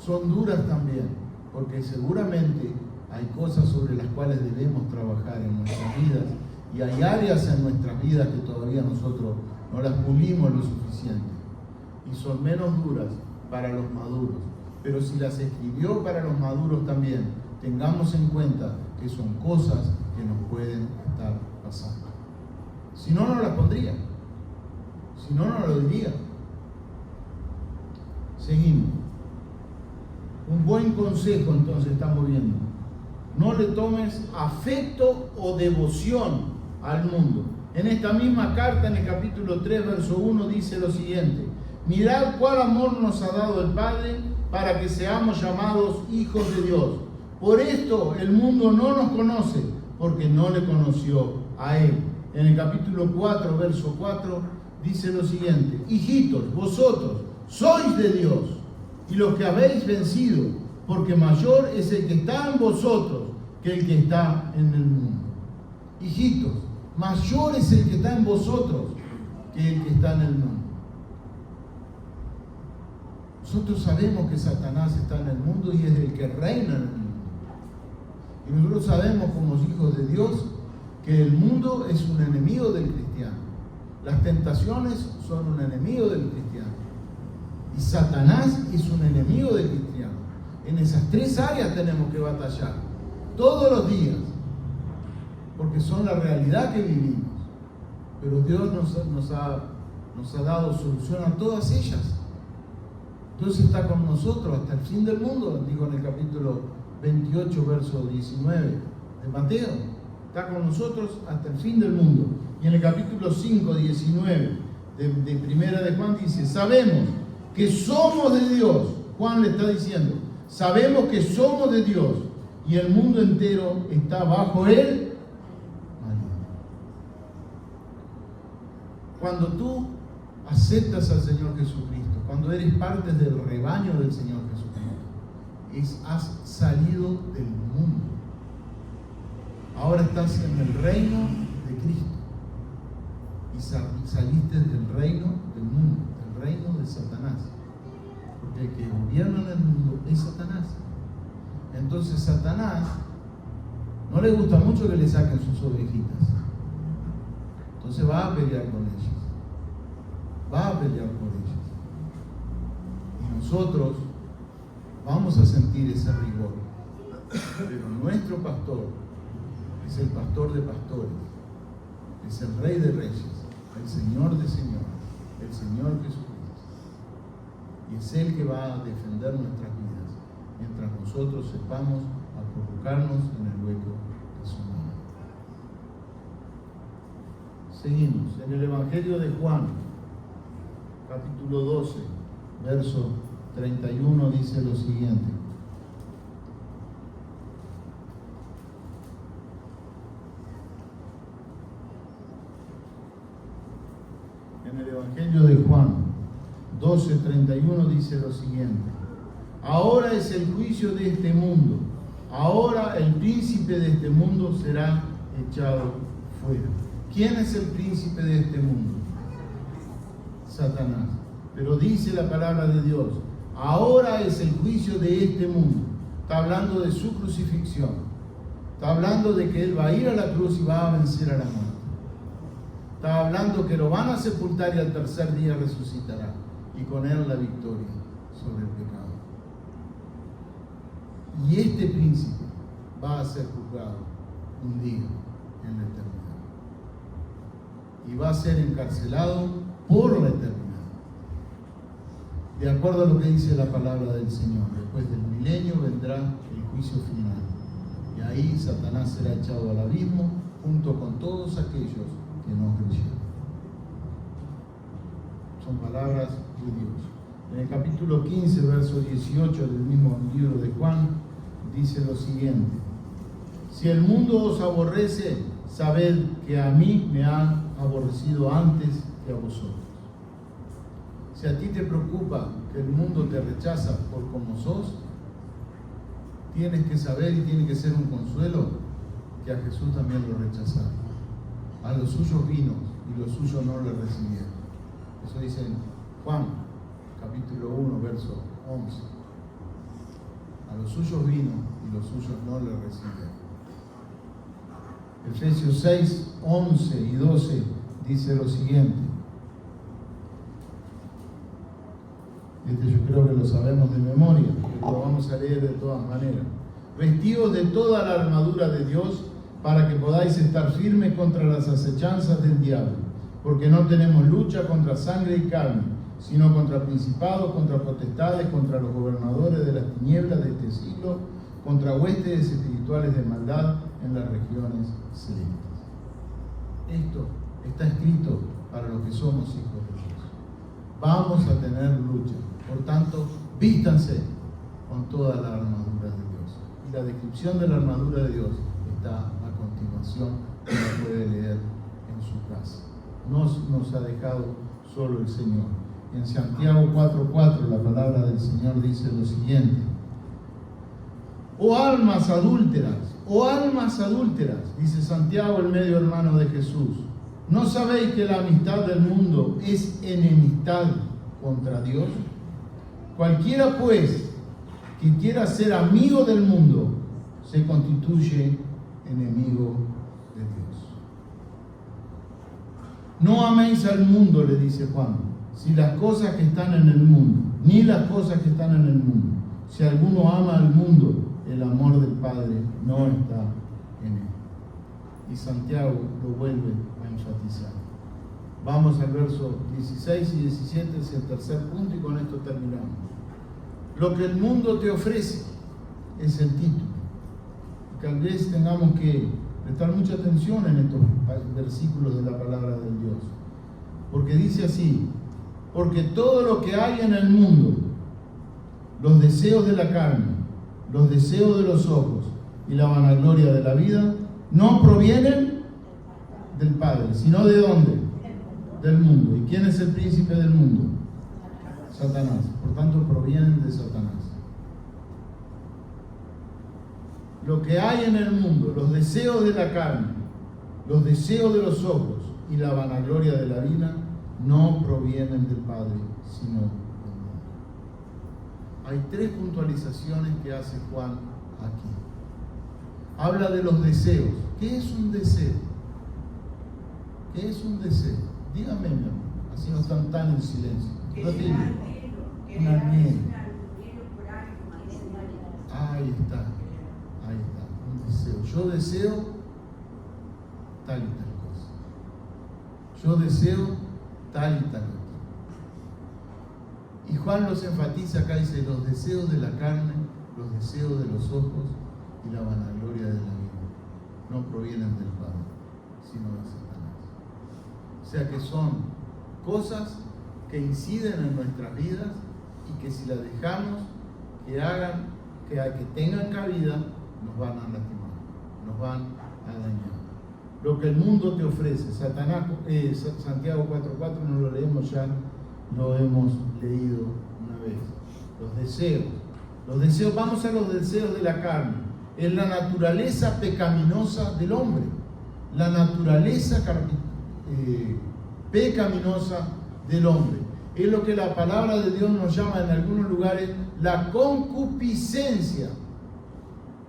son duras también, porque seguramente hay cosas sobre las cuales debemos trabajar en nuestras vidas y hay áreas en nuestras vidas que todavía nosotros no las pulimos lo suficiente y son menos duras para los maduros. Pero si las escribió para los maduros también, tengamos en cuenta que son cosas que nos pueden estar pasando. Si no, no las pondría. Si no, no lo diría. Seguimos. Un buen consejo entonces estamos viendo. No le tomes afecto o devoción al mundo. En esta misma carta, en el capítulo 3, verso 1, dice lo siguiente: mirad cuál amor nos ha dado el Padre para que seamos llamados hijos de Dios. Por esto el mundo no nos conoce, porque no le conoció a Él. En el capítulo 4, verso 4, dice lo siguiente: hijitos, vosotros sois de Dios, y los que habéis vencido, porque mayor es el que está en vosotros que el que está en el mundo. Hijitos, mayor es el que está en vosotros que el que está en el mundo. Nosotros sabemos que Satanás está en el mundo y es el que reina en el mundo. Y nosotros sabemos como hijos de Dios que el mundo es un enemigo del cristiano. Las tentaciones son un enemigo del cristiano. Y Satanás es un enemigo del cristiano. En esas tres áreas tenemos que batallar todos los días, porque son la realidad que vivimos. Pero Dios nos ha dado solución a todas ellas. Dios está con nosotros hasta el fin del mundo, digo en el capítulo 28, verso 19 de Mateo. Está con nosotros hasta el fin del mundo. Y en el capítulo 5, 19 de Primera de Juan dice: sabemos que somos de Dios. Juan le está diciendo: sabemos que somos de Dios y el mundo entero está bajo Él. Cuando tú aceptas al Señor Jesucristo, cuando eres parte del rebaño del Señor Jesucristo, has salido del mundo. Ahora estás en el reino de Cristo y saliste del reino del mundo, del reino de Satanás, porque el que gobierna en el mundo es Satanás. Entonces Satanás no le gusta mucho que le saquen sus ovejitas, entonces va a pelear con ellas, va a pelear por ellas, y nosotros vamos a sentir ese rigor, pero nuestro pastor es el pastor de pastores, es el Rey de Reyes, el Señor de Señores, el Señor Jesucristo, y es Él que va a defender nuestras vidas mientras nosotros sepamos acurrucarnos en el hueco de su mano. Seguimos en el Evangelio de Juan, capítulo 12, verso 31, dice lo siguiente: en el Evangelio de Juan 12, 31 dice lo siguiente: ahora es el juicio de este mundo, ahora el príncipe de este mundo será echado fuera. ¿Quién es el príncipe de este mundo? Satanás. Pero dice la palabra de Dios: ahora es el juicio de este mundo. Está hablando de su crucifixión. Está hablando de que Él va a ir a la cruz y va a vencer a la muerte. Está hablando que lo van a sepultar y al tercer día resucitará. Y con Él la victoria sobre el pecado. Y este príncipe va a ser juzgado un día en la eternidad. Y va a ser encarcelado por la eternidad. De acuerdo a lo que dice la palabra del Señor, después del milenio vendrá el juicio final. Y ahí Satanás será echado al abismo junto con todos aquellos que no creyeron. Son palabras de Dios. En el capítulo 15, verso 18 del mismo libro de Juan, dice lo siguiente: si el mundo os aborrece, sabed que a mí me han aborrecido antes que a vosotros. Si a ti te preocupa que el mundo te rechaza por como sos, tienes que saber y tiene que ser un consuelo que a Jesús también lo rechazaron. A los suyos vino y los suyos no le recibieron. Eso dice en Juan, capítulo 1, verso 11. A los suyos vino y los suyos no le recibieron. Efesios 6, 11 y 12 dice lo siguiente. Yo creo que lo sabemos de memoria, pero lo vamos a leer de todas maneras. Vestidos de toda la armadura de Dios, para que podáis estar firmes contra las acechanzas del diablo, porque no tenemos lucha contra sangre y carne, sino contra principados, contra potestades, contra los gobernadores de las tinieblas de este siglo, contra huestes espirituales de maldad en las regiones celestes. Esto está escrito para los que somos hijos de Dios. Vamos a tener lucha. Por tanto, vístanse con toda la armadura de Dios. Y la descripción de la armadura de Dios está a continuación, que la puede leer en su casa. Nos ha dejado solo el Señor. En Santiago 4:4 la palabra del Señor dice lo siguiente: oh almas adúlteras, dice Santiago, el medio hermano de Jesús, ¿no sabéis que la amistad del mundo es enemistad contra Dios? Cualquiera pues que quiera ser amigo del mundo se constituye enemigo de Dios. No améis al mundo, le dice Juan, si las cosas que están en el mundo, ni las cosas que están en el mundo. Si alguno ama al mundo, el amor del Padre no está en él. Y Santiago lo vuelve a enfatizar. Vamos al verso 16 y 17, es el tercer punto, y con esto terminamos. Lo que el mundo te ofrece es el título. Tal vez tengamos que prestar mucha atención en estos versículos de la palabra de Dios. Porque dice así: porque todo lo que hay en el mundo, los deseos de la carne, los deseos de los ojos y la vanagloria de la vida, no provienen del Padre, sino ¿de dónde? Del mundo. ¿Y quién es el príncipe del mundo? Satanás. Por tanto, provienen de Satanás. Lo que hay en el mundo, los deseos de la carne, los deseos de los ojos y la vanagloria de la vida, no provienen del Padre, sino del mundo. Hay tres puntualizaciones que hace Juan aquí. Habla de los deseos. ¿Qué es un deseo? ¿Qué es un deseo? Díganme, mi amor, así no están tan en silencio. Un anhelo. Ahí está, un deseo. Yo deseo tal y tal cosa. Yo deseo tal y tal otra. Y Juan los enfatiza acá, dice, los deseos de la carne, los deseos de los ojos y la vanagloria de la vida no provienen del Padre, sino de Satanás. O sea que son cosas que inciden en nuestras vidas y que si las dejamos que hagan, que tengan cabida, nos van a lastimar, nos van a dañar. Lo que el mundo te ofrece, Santiago 4:4 no lo leemos ya, lo hemos leído una vez. Los deseos, vamos a los deseos de la carne. Es la naturaleza pecaminosa del hombre, la naturaleza pecaminosa del hombre. Es lo que la palabra de Dios nos llama en algunos lugares la concupiscencia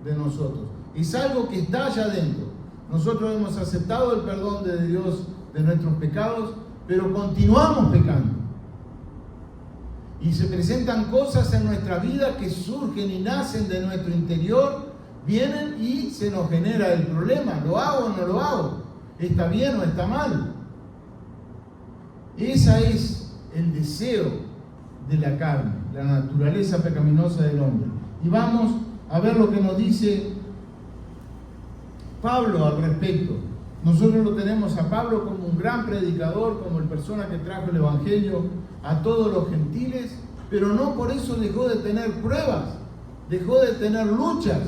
de nosotros. Es algo que está allá adentro. Nosotros hemos aceptado el perdón de Dios de nuestros pecados, pero continuamos pecando. Y se presentan cosas en nuestra vida que surgen y nacen de nuestro interior, vienen y se nos genera el problema. ¿Lo hago o no lo hago? ¿Está bien o está mal? Ese es el deseo de la carne, la naturaleza pecaminosa del hombre. Y vamos a ver lo que nos dice Pablo al respecto. Nosotros lo tenemos a Pablo como un gran predicador, como el persona que trajo el Evangelio a todos los gentiles, pero no por eso dejó de tener pruebas, dejó de tener luchas,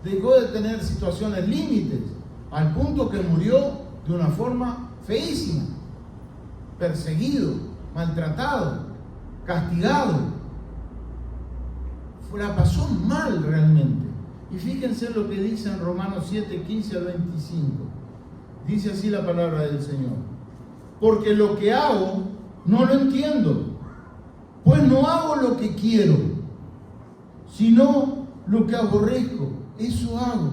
dejó de tener situaciones límites, al punto que murió de una forma feísima, perseguido, maltratado, castigado. La pasó mal realmente. Y fíjense lo que dice en Romanos 7, 15 al 25. Dice así la palabra del Señor. Porque lo que hago no lo entiendo, pues no hago lo que quiero, sino lo que aborrezco, eso hago.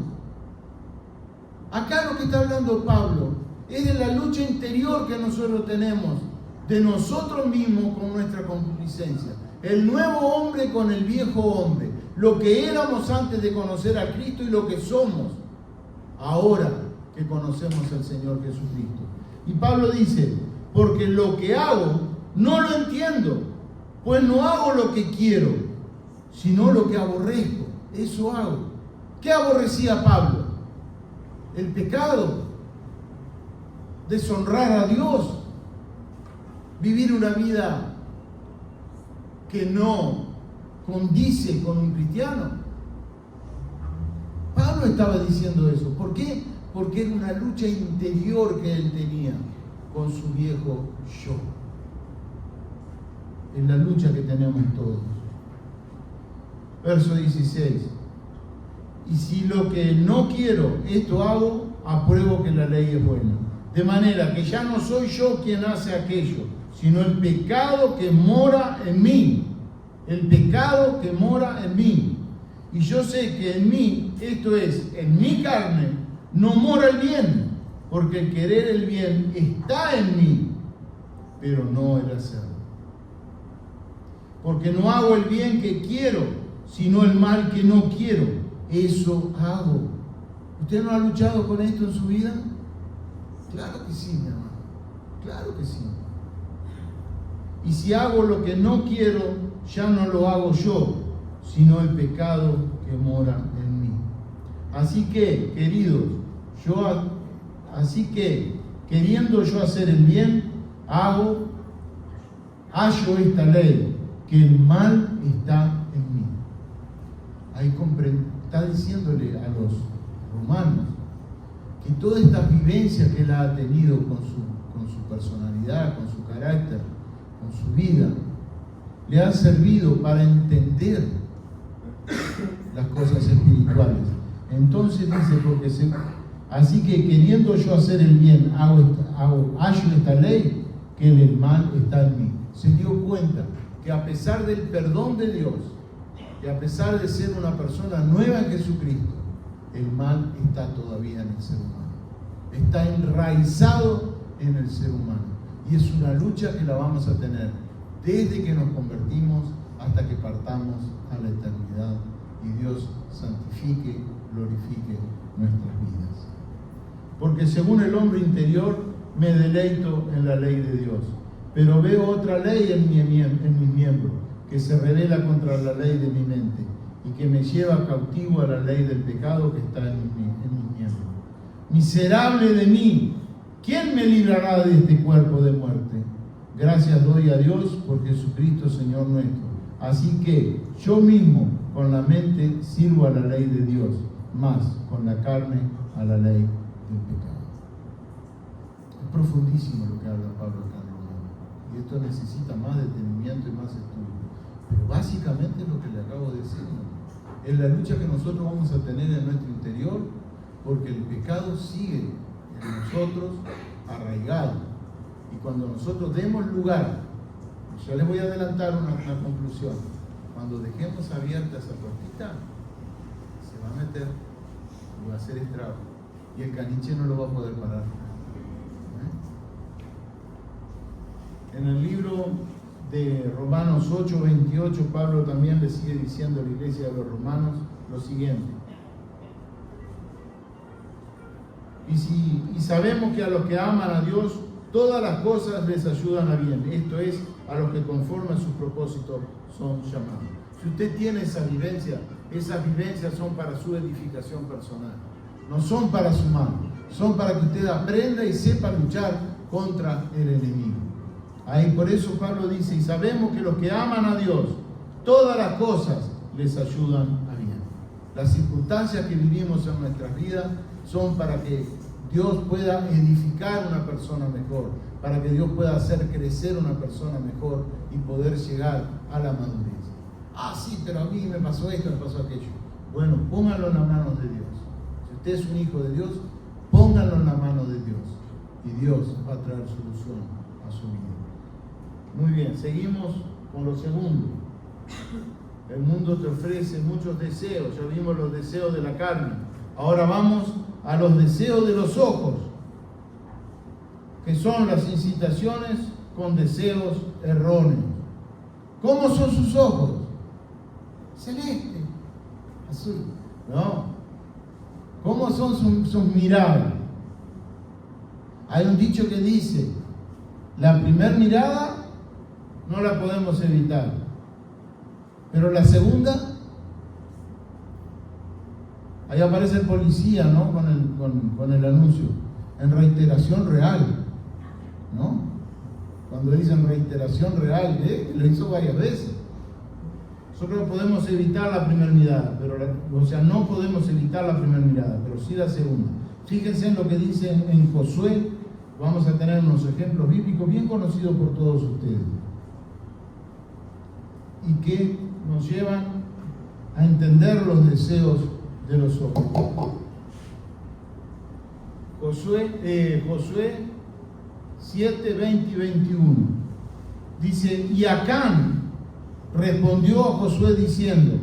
Acá lo que está hablando Pablo es de la lucha interior que nosotros tenemos, de nosotros mismos con nuestra concupiscencia. El nuevo hombre con el viejo hombre, lo que éramos antes de conocer a Cristo y lo que somos ahora que conocemos al Señor Jesucristo. Y Pablo dice, porque lo que hago no lo entiendo, pues no hago lo que quiero, sino lo que aborrezco, eso hago. ¿Qué aborrecía Pablo? El pecado, deshonrar a Dios, vivir una vida que no condice con un cristiano. Pablo estaba diciendo eso. ¿Por qué? Porque era una lucha interior que él tenía con su viejo yo. Es la lucha que tenemos todos. Verso 16. Y si lo que no quiero, esto hago, apruebo que la ley es buena. De manera que ya no soy yo quien hace aquello, sino el pecado que mora en mí. El pecado que mora en mí. Y yo sé que en mí, esto es, en mi carne, no mora el bien, porque el querer el bien está en mí, pero no el hacerlo. Porque no hago el bien que quiero, sino el mal que no quiero. Eso hago. ¿Usted no ha luchado con esto en su vida? Claro que sí, mi hermano. Claro que sí. Y si hago lo que no quiero, ya no lo hago yo, sino el pecado que mora en mí. Así que, queridos, queriendo yo hacer el bien, hallo esta ley, que el mal está en mí. Ahí está diciéndole a los romanos que todas estas vivencias que él ha tenido con su personalidad, con su carácter, con su vida, le han servido para entender las cosas espirituales. Entonces dice, así que queriendo yo hacer el bien, hallo esta ley, que el mal está en mí. Se dio cuenta que a pesar del perdón de Dios, y a pesar de ser una persona nueva en Jesucristo, el mal está todavía en el ser humano. Está enraizado en el ser humano. Y es una lucha que la vamos a tener desde que nos convertimos hasta que partamos a la eternidad y Dios santifique, glorifique nuestras vidas. Porque según el hombre interior me deleito en la ley de Dios, pero veo otra ley en mis miembros que se revela contra la ley de mi mente y que me lleva cautivo a la ley del pecado que está en mis miembros. Miserable de mí, ¿quién me librará de este cuerpo de muerte? Gracias doy a Dios por Jesucristo Señor nuestro. Así que yo mismo con la mente sirvo a la ley de Dios, más con la carne a la ley del pecado. Es profundísimo lo que habla Pablo acá en Romanos. Y esto necesita más detenimiento y más estudio. Pero básicamente es lo que le acabo de decir, ¿no? Es la lucha que nosotros vamos a tener en nuestro interior, porque el pecado sigue en nosotros arraigado. Y cuando nosotros demos lugar, yo les voy a adelantar una conclusión. Cuando dejemos abierta esa puertita, se va a meter y va a hacer estrago. Y el caniche no lo va a poder parar. En el libro de Romanos 8:28, Pablo también le sigue diciendo a la iglesia de los romanos lo siguiente. Y sabemos que a los que aman a Dios, todas las cosas les ayudan a bien. Esto es, a los que conforme a sus propósitos son llamados. Si usted tiene esas vivencias son para su edificación personal. No son para su mal. Son para que usted aprenda y sepa luchar contra el enemigo. Ahí por eso Pablo dice, y sabemos que los que aman a Dios, todas las cosas les ayudan a bien. Las circunstancias que vivimos en nuestras vidas son para que Dios pueda edificar una persona mejor, para que Dios pueda hacer crecer una persona mejor y poder llegar a la madurez. Ah, sí, pero a mí me pasó esto, me pasó aquello. Bueno, pónganlo en las manos de Dios. Si usted es un hijo de Dios, pónganlo en las manos de Dios. Y Dios va a traer solución a su vida. Muy bien, seguimos con lo segundo. El mundo te ofrece muchos deseos. Ya vimos los deseos de la carne. Ahora vamos a los deseos de los ojos, que son las incitaciones con deseos erróneos. ¿Cómo son sus ojos? Celeste, azul. No. ¿Cómo son sus miradas? Hay un dicho que dice, la primera mirada no la podemos evitar, pero la segunda, ahí aparece el policía, ¿no? Con el anuncio, en reiteración real, ¿no? Cuando dicen reiteración real, lo hizo varias veces. Nosotros podemos evitar la primera mirada, no podemos evitar la primera mirada, pero sí la segunda. Fíjense en lo que dice en Josué. Vamos a tener unos ejemplos bíblicos bien conocidos por todos ustedes y que nos llevan a entender los deseos de los ojos. Josué 7, 20 y 21 dice: y Acán respondió a Josué diciendo: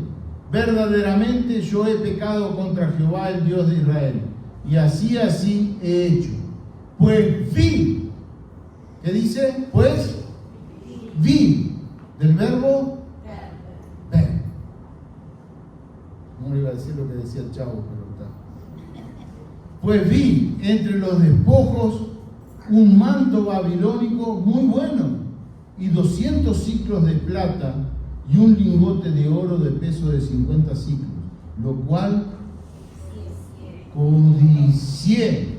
verdaderamente yo he pecado contra Jehová, el Dios de Israel, y así he hecho. Pues vi, ¿qué dice? Pues vi, del verbo ver. No le iba a decir lo que decía el Chavo, pero está. Pues vi entre los despojos un manto babilónico muy bueno, y 200 ciclos de plata, y un lingote de oro de peso de 50 ciclos, lo cual codicié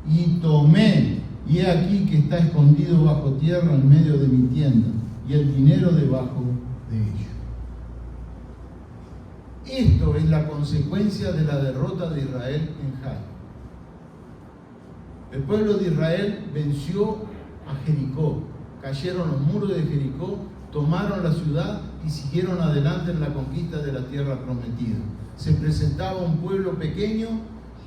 y tomé, y he aquí que está escondido bajo tierra en medio de mi tienda, y el dinero debajo de ello. Esto es la consecuencia de la derrota de Israel en Jai. El pueblo de Israel venció a Jericó, cayeron los muros de Jericó, tomaron la ciudad y siguieron adelante en la conquista de la tierra prometida. Se presentaba un pueblo pequeño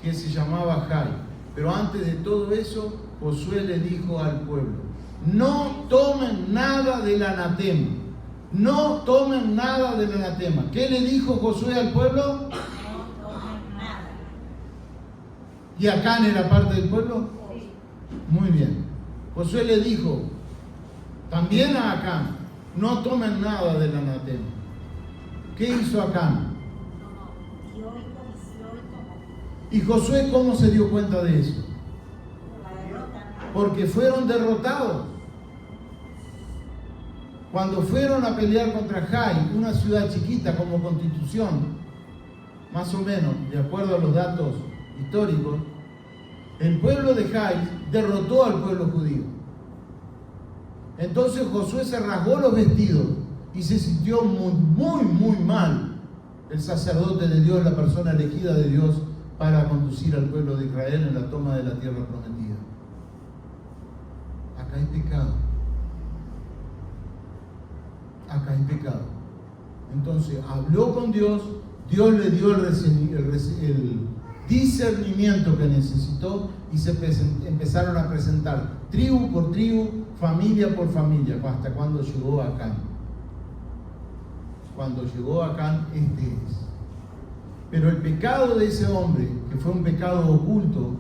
que se llamaba Jai. Pero antes de todo eso, Josué le dijo al pueblo: no tomen nada del anatema. No tomen nada del anatema. ¿Qué le dijo Josué al pueblo? No tomen nada. ¿Y Acán era parte del pueblo? Sí. Muy bien. Josué le dijo también a Acán: no tomen nada del anatema. ¿Qué hizo Acán? ¿Y Josué cómo se dio cuenta de eso? Porque fueron derrotados. Cuando fueron a pelear contra Jai, una ciudad chiquita como Constitución, más o menos, de acuerdo a los datos históricos, el pueblo de Jai derrotó al pueblo judío. Entonces Josué se rasgó los vestidos y se sintió muy mal, el sacerdote de Dios, la persona elegida de Dios, para conducir al pueblo de Israel en la toma de la tierra prometida. Acá hay pecado. Acá hay pecado. Entonces habló con Dios, Dios le dio el discernimiento que necesitó y se empezaron a presentar tribu por tribu, familia por familia, hasta cuando llegó Acán. Cuando llegó Acán, este es. Pero el pecado de ese hombre, que fue un pecado oculto,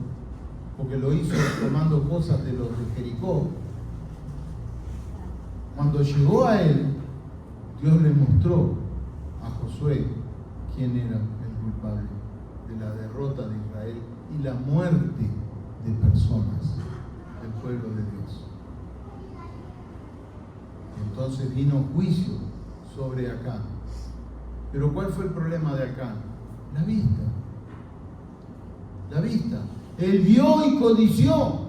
porque lo hizo tomando cosas de los de Jericó, cuando llegó a él, Dios le mostró a Josué quién era el culpable de la derrota de Israel y la muerte de personas del pueblo de Dios. Entonces vino juicio sobre Acán. Pero ¿cuál fue el problema de Acán? La vista. La vista. Él vio y codició.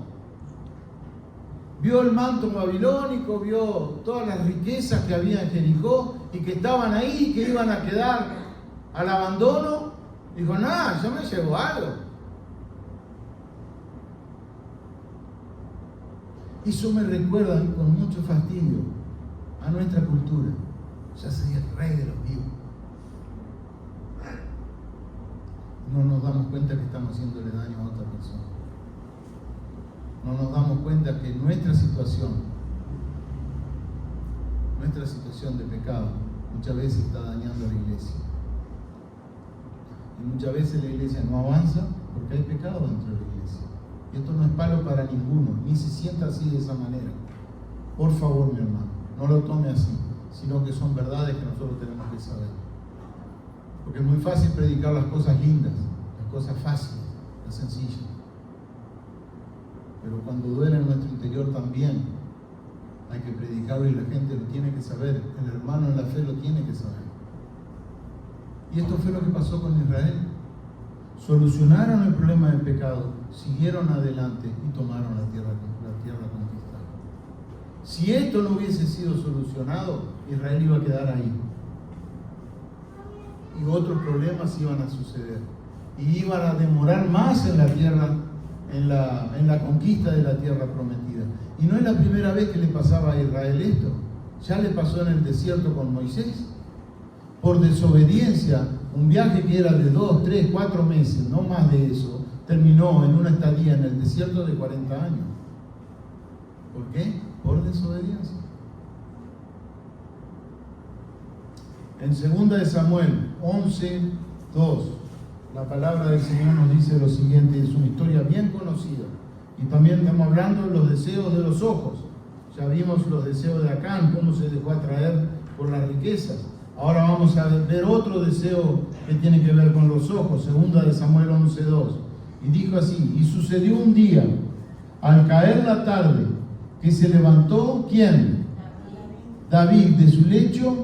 Vio el manto babilónico, vio todas las riquezas que había en Jericó y que estaban ahí, que iban a quedar al abandono. Dijo: nada, yo me llevo algo. Eso me recuerda con mucho fastidio a nuestra cultura. Ya sería el rey de los vivos. No nos damos cuenta que estamos haciéndole daño a otra persona. No nos damos cuenta que nuestra situación de pecado muchas veces está dañando a la iglesia. Y muchas veces la iglesia no avanza porque hay pecado dentro de la iglesia. Y esto no es palo para ninguno, ni se sienta así de esa manera. Por favor, mi hermano, no lo tome así, sino que son verdades que nosotros tenemos que saber. Porque es muy fácil predicar las cosas lindas, las cosas fáciles, las sencillas. Pero cuando duele en nuestro interior también hay que predicarlo y la gente lo tiene que saber. El hermano en la fe lo tiene que saber. Y esto fue lo que pasó con Israel. Solucionaron el problema del pecado, siguieron adelante y tomaron la tierra conquistada. Si esto no hubiese sido solucionado, Israel iba a quedar ahí. Y otros problemas iban a suceder. Y iban a demorar más en la tierra, en la conquista de la tierra prometida. Y no es la primera vez que le pasaba a Israel esto. Ya le pasó en el desierto con Moisés. Por desobediencia, un viaje que era de 2, 3, 4 meses, no más de eso, terminó en una estadía en el desierto de 40 años. ¿Por qué? Por desobediencia. En 2 de Samuel 11:2, la palabra del Señor nos dice lo siguiente, es una historia bien conocida. Y también estamos hablando de los deseos de los ojos. Ya vimos los deseos de Acán, cómo se dejó atraer por las riquezas. Ahora vamos a ver otro deseo que tiene que ver con los ojos, 2 de Samuel 11:2. Y dijo así, y sucedió un día, al caer la tarde, que se levantó, ¿quién? David de su lecho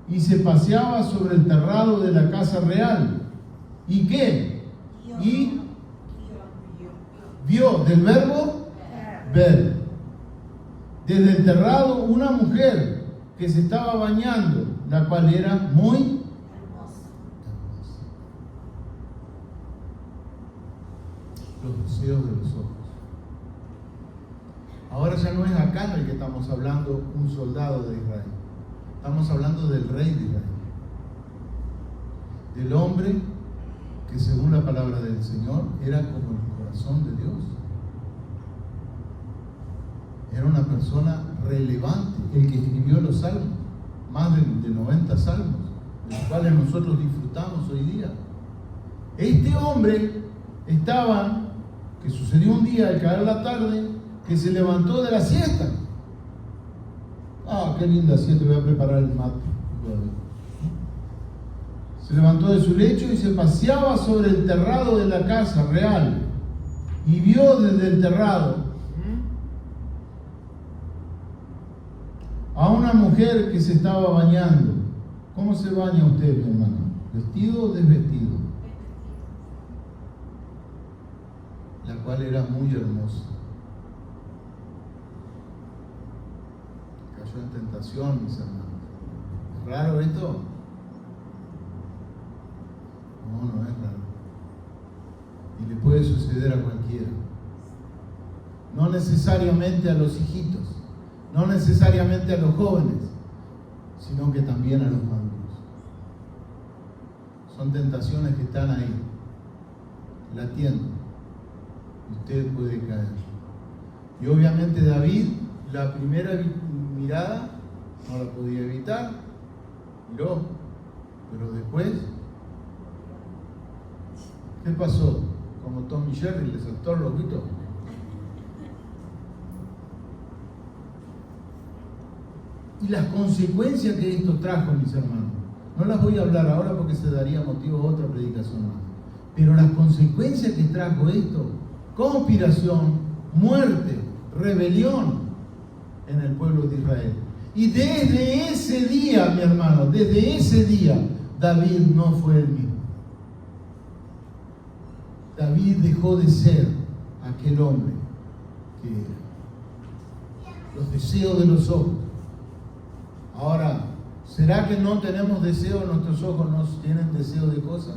y se paseaba sobre el terrado de la casa real. ¿Y qué? Y vio, del verbo ver. Desde el terrado una mujer que se estaba bañando, la cual era muy hermosa. Los deseos de los ojos. Ahora ya no es Acán el que estamos hablando, un soldado de Israel. Estamos hablando del rey de Israel. Del hombre que según la palabra del Señor era como el corazón de Dios. Era una persona relevante, el que escribió los salmos, más de 90 salmos, de los cuales nosotros disfrutamos hoy día. Este hombre que sucedió un día al caer la tarde, que se levantó de la siesta. Ah, qué linda siesta, voy a preparar el mate. Se levantó de su lecho y se paseaba sobre el terrado de la casa real y vio desde el terrado a una mujer que se estaba bañando. ¿Cómo se baña usted, mi hermano? ¿Vestido o desvestido? La cual era muy hermosa. Cayó en tentación, mis hermanos. ¿Es raro esto? No es raro. Y le puede suceder a cualquiera. No necesariamente a los hijitos, no necesariamente a los jóvenes, sino que también a los maduros. Son tentaciones que están ahí, latiendo, y usted puede caer. Y obviamente David, la primera mirada no la podía evitar, miró, pero después, ¿qué pasó? Como Tom y Jerry, le saltó el ojito. Y las consecuencias que esto trajo, mis hermanos, no las voy a hablar ahora porque se daría motivo a otra predicación más. Pero las consecuencias que trajo esto, conspiración, muerte, rebelión en el pueblo de Israel. Y desde ese día, mi hermano, desde ese día, David no fue el mismo. David dejó de ser aquel hombre que era. Los deseos de los ojos. Ahora, ¿será que no tenemos deseo? ¿Nuestros ojos no tienen deseo de cosas?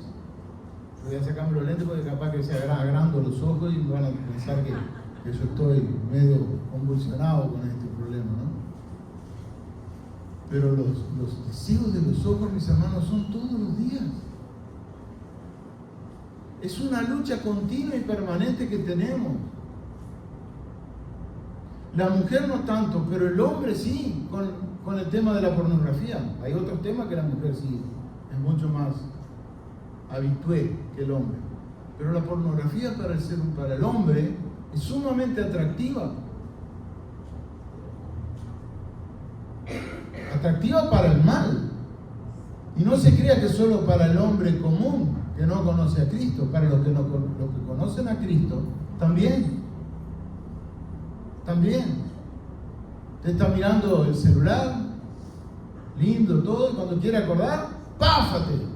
Voy a sacarme los lentes porque capaz que se agrando los ojos y van a pensar que que yo estoy medio convulsionado con este problema, ¿no? Pero los deseos de los ojos, mis hermanos, son todos los días. Es una lucha continua y permanente que tenemos. La mujer no tanto, pero el hombre sí, con el tema de la pornografía. Hay otros temas que la mujer sí es mucho más habitué que el hombre. Pero la pornografía para el hombre es sumamente atractiva. Atractiva para el mal. Y no se crea que solo para el hombre común que no conoce a Cristo, para los que conocen a Cristo, también. Usted está mirando el celular, lindo todo, y cuando quiere acordar, ¡páfate!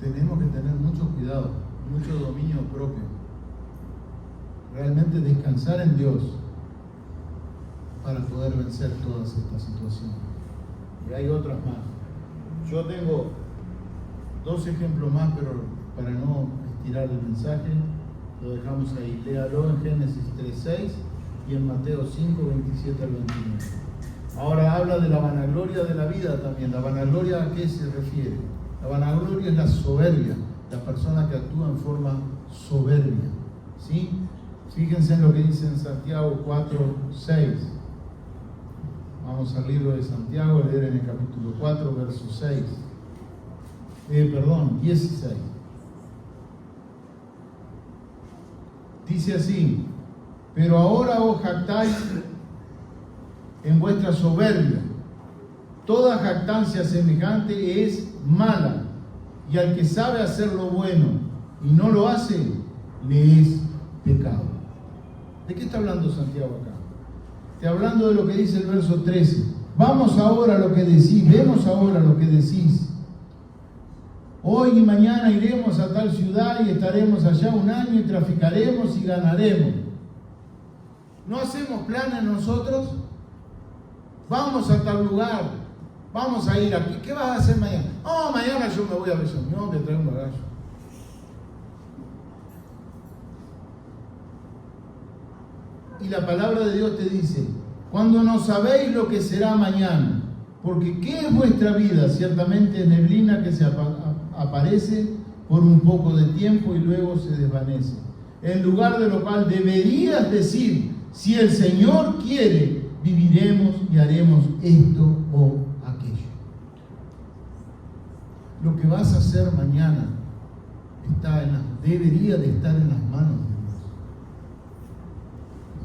Tenemos que tener mucho cuidado, mucho dominio propio. Realmente descansar en Dios para poder vencer todas estas situaciones. Y hay otras más. Yo tengo 2 ejemplos más, pero para no estirar el mensaje, lo dejamos ahí. Léalo en Génesis 3:6 y en Mateo 5:27 al 29. Ahora habla de la vanagloria de la vida también. ¿La vanagloria a qué se refiere? La vanagloria es la soberbia, la persona que actúa en forma soberbia. ¿Sí? Fíjense en lo que dice en Santiago 4:6. Vamos al libro de Santiago, a leer en el capítulo 4, verso 6. 16. Dice así: pero ahora os jactáis en vuestra soberbia. Toda jactancia semejante es mala, y al que sabe hacer lo bueno y no lo hace, le es pecado. ¿De qué está hablando Santiago acá? Está hablando de lo que dice el verso 13. Vemos ahora lo que decís. Hoy y mañana iremos a tal ciudad y estaremos allá un año y traficaremos y ganaremos. ¿No hacemos planes nosotros? Vamos a tal lugar, vamos a ir aquí. ¿Qué vas a hacer mañana? Oh, mañana yo me voy a Besoñón, me traigo un bagaje. Y la palabra de Dios te dice: cuando no sabéis lo que será mañana, porque ¿qué es vuestra vida? Ciertamente es neblina que se aparece por un poco de tiempo y luego se desvanece. En lugar de lo cual deberías decir: si el Señor quiere, viviremos y haremos esto o aquello. Lo que vas a hacer mañana debería de estar en las manos de Dios.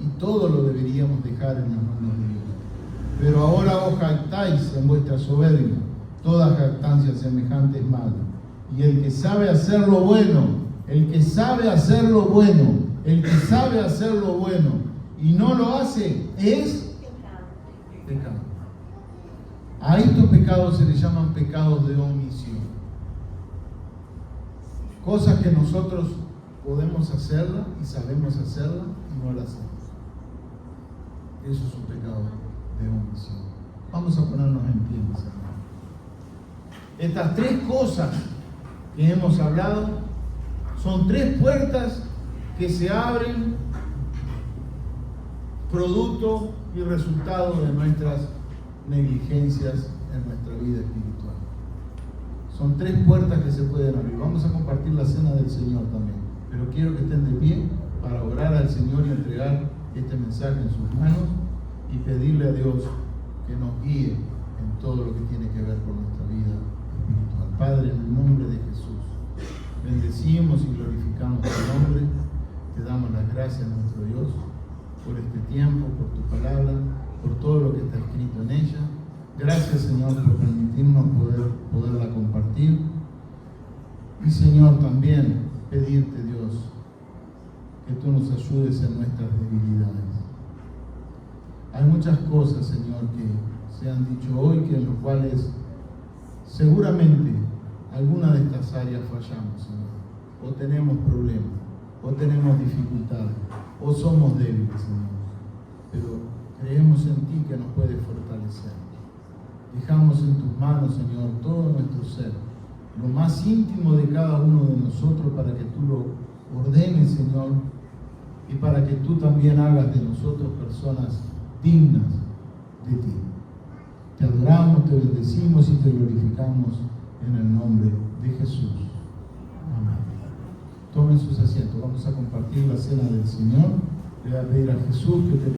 Y todo lo deberíamos dejar en las manos de Dios. Pero ahora os jactáis en vuestra soberbia. Toda jactancia semejante es mala. Y el que sabe hacer lo bueno, y no lo hace, es pecado. A estos pecados se les llaman pecados de omisión. Cosas que nosotros podemos hacerla y sabemos hacerla y no la hacemos. Eso es un pecado de omisión. Vamos a ponernos en pie, mis hermanos. Estas 3 cosas que hemos hablado son 3 puertas que se abren producto y resultado de nuestras negligencias en nuestra vida espiritual. Son 3 puertas que se pueden abrir. Vamos a compartir la cena del Señor también, pero quiero que estén de pie para orar al Señor y entregar este mensaje en sus manos y pedirle a Dios que nos guíe en todo lo que tiene que ver con nuestra vida espiritual. Padre, en el nombre de Jesús, bendecimos y glorificamos tu nombre. Te damos las gracias, nuestro Dios, por este tiempo, por tu palabra, por todo lo que está escrito en ella. Gracias, Señor, por permitirnos poderla compartir. Y, Señor, también pedirte, Dios, que tú nos ayudes en nuestras debilidades. Hay muchas cosas, Señor, que se han dicho hoy, que en los cuales seguramente alguna de estas áreas fallamos, Señor. O tenemos problemas, o tenemos dificultades, o somos débiles, Señor. Pero creemos en ti que nos puedes fortalecer. Dejamos en tus manos, Señor, todo nuestro ser, lo más íntimo de cada uno de nosotros, para que tú lo ordenes, Señor, y para que tú también hagas de nosotros personas dignas de ti. Te adoramos, te bendecimos y te glorificamos en el nombre de Jesús. Amén. Tomen sus asientos. Vamos a compartir la cena del Señor. Le voy a pedir a Jesús que te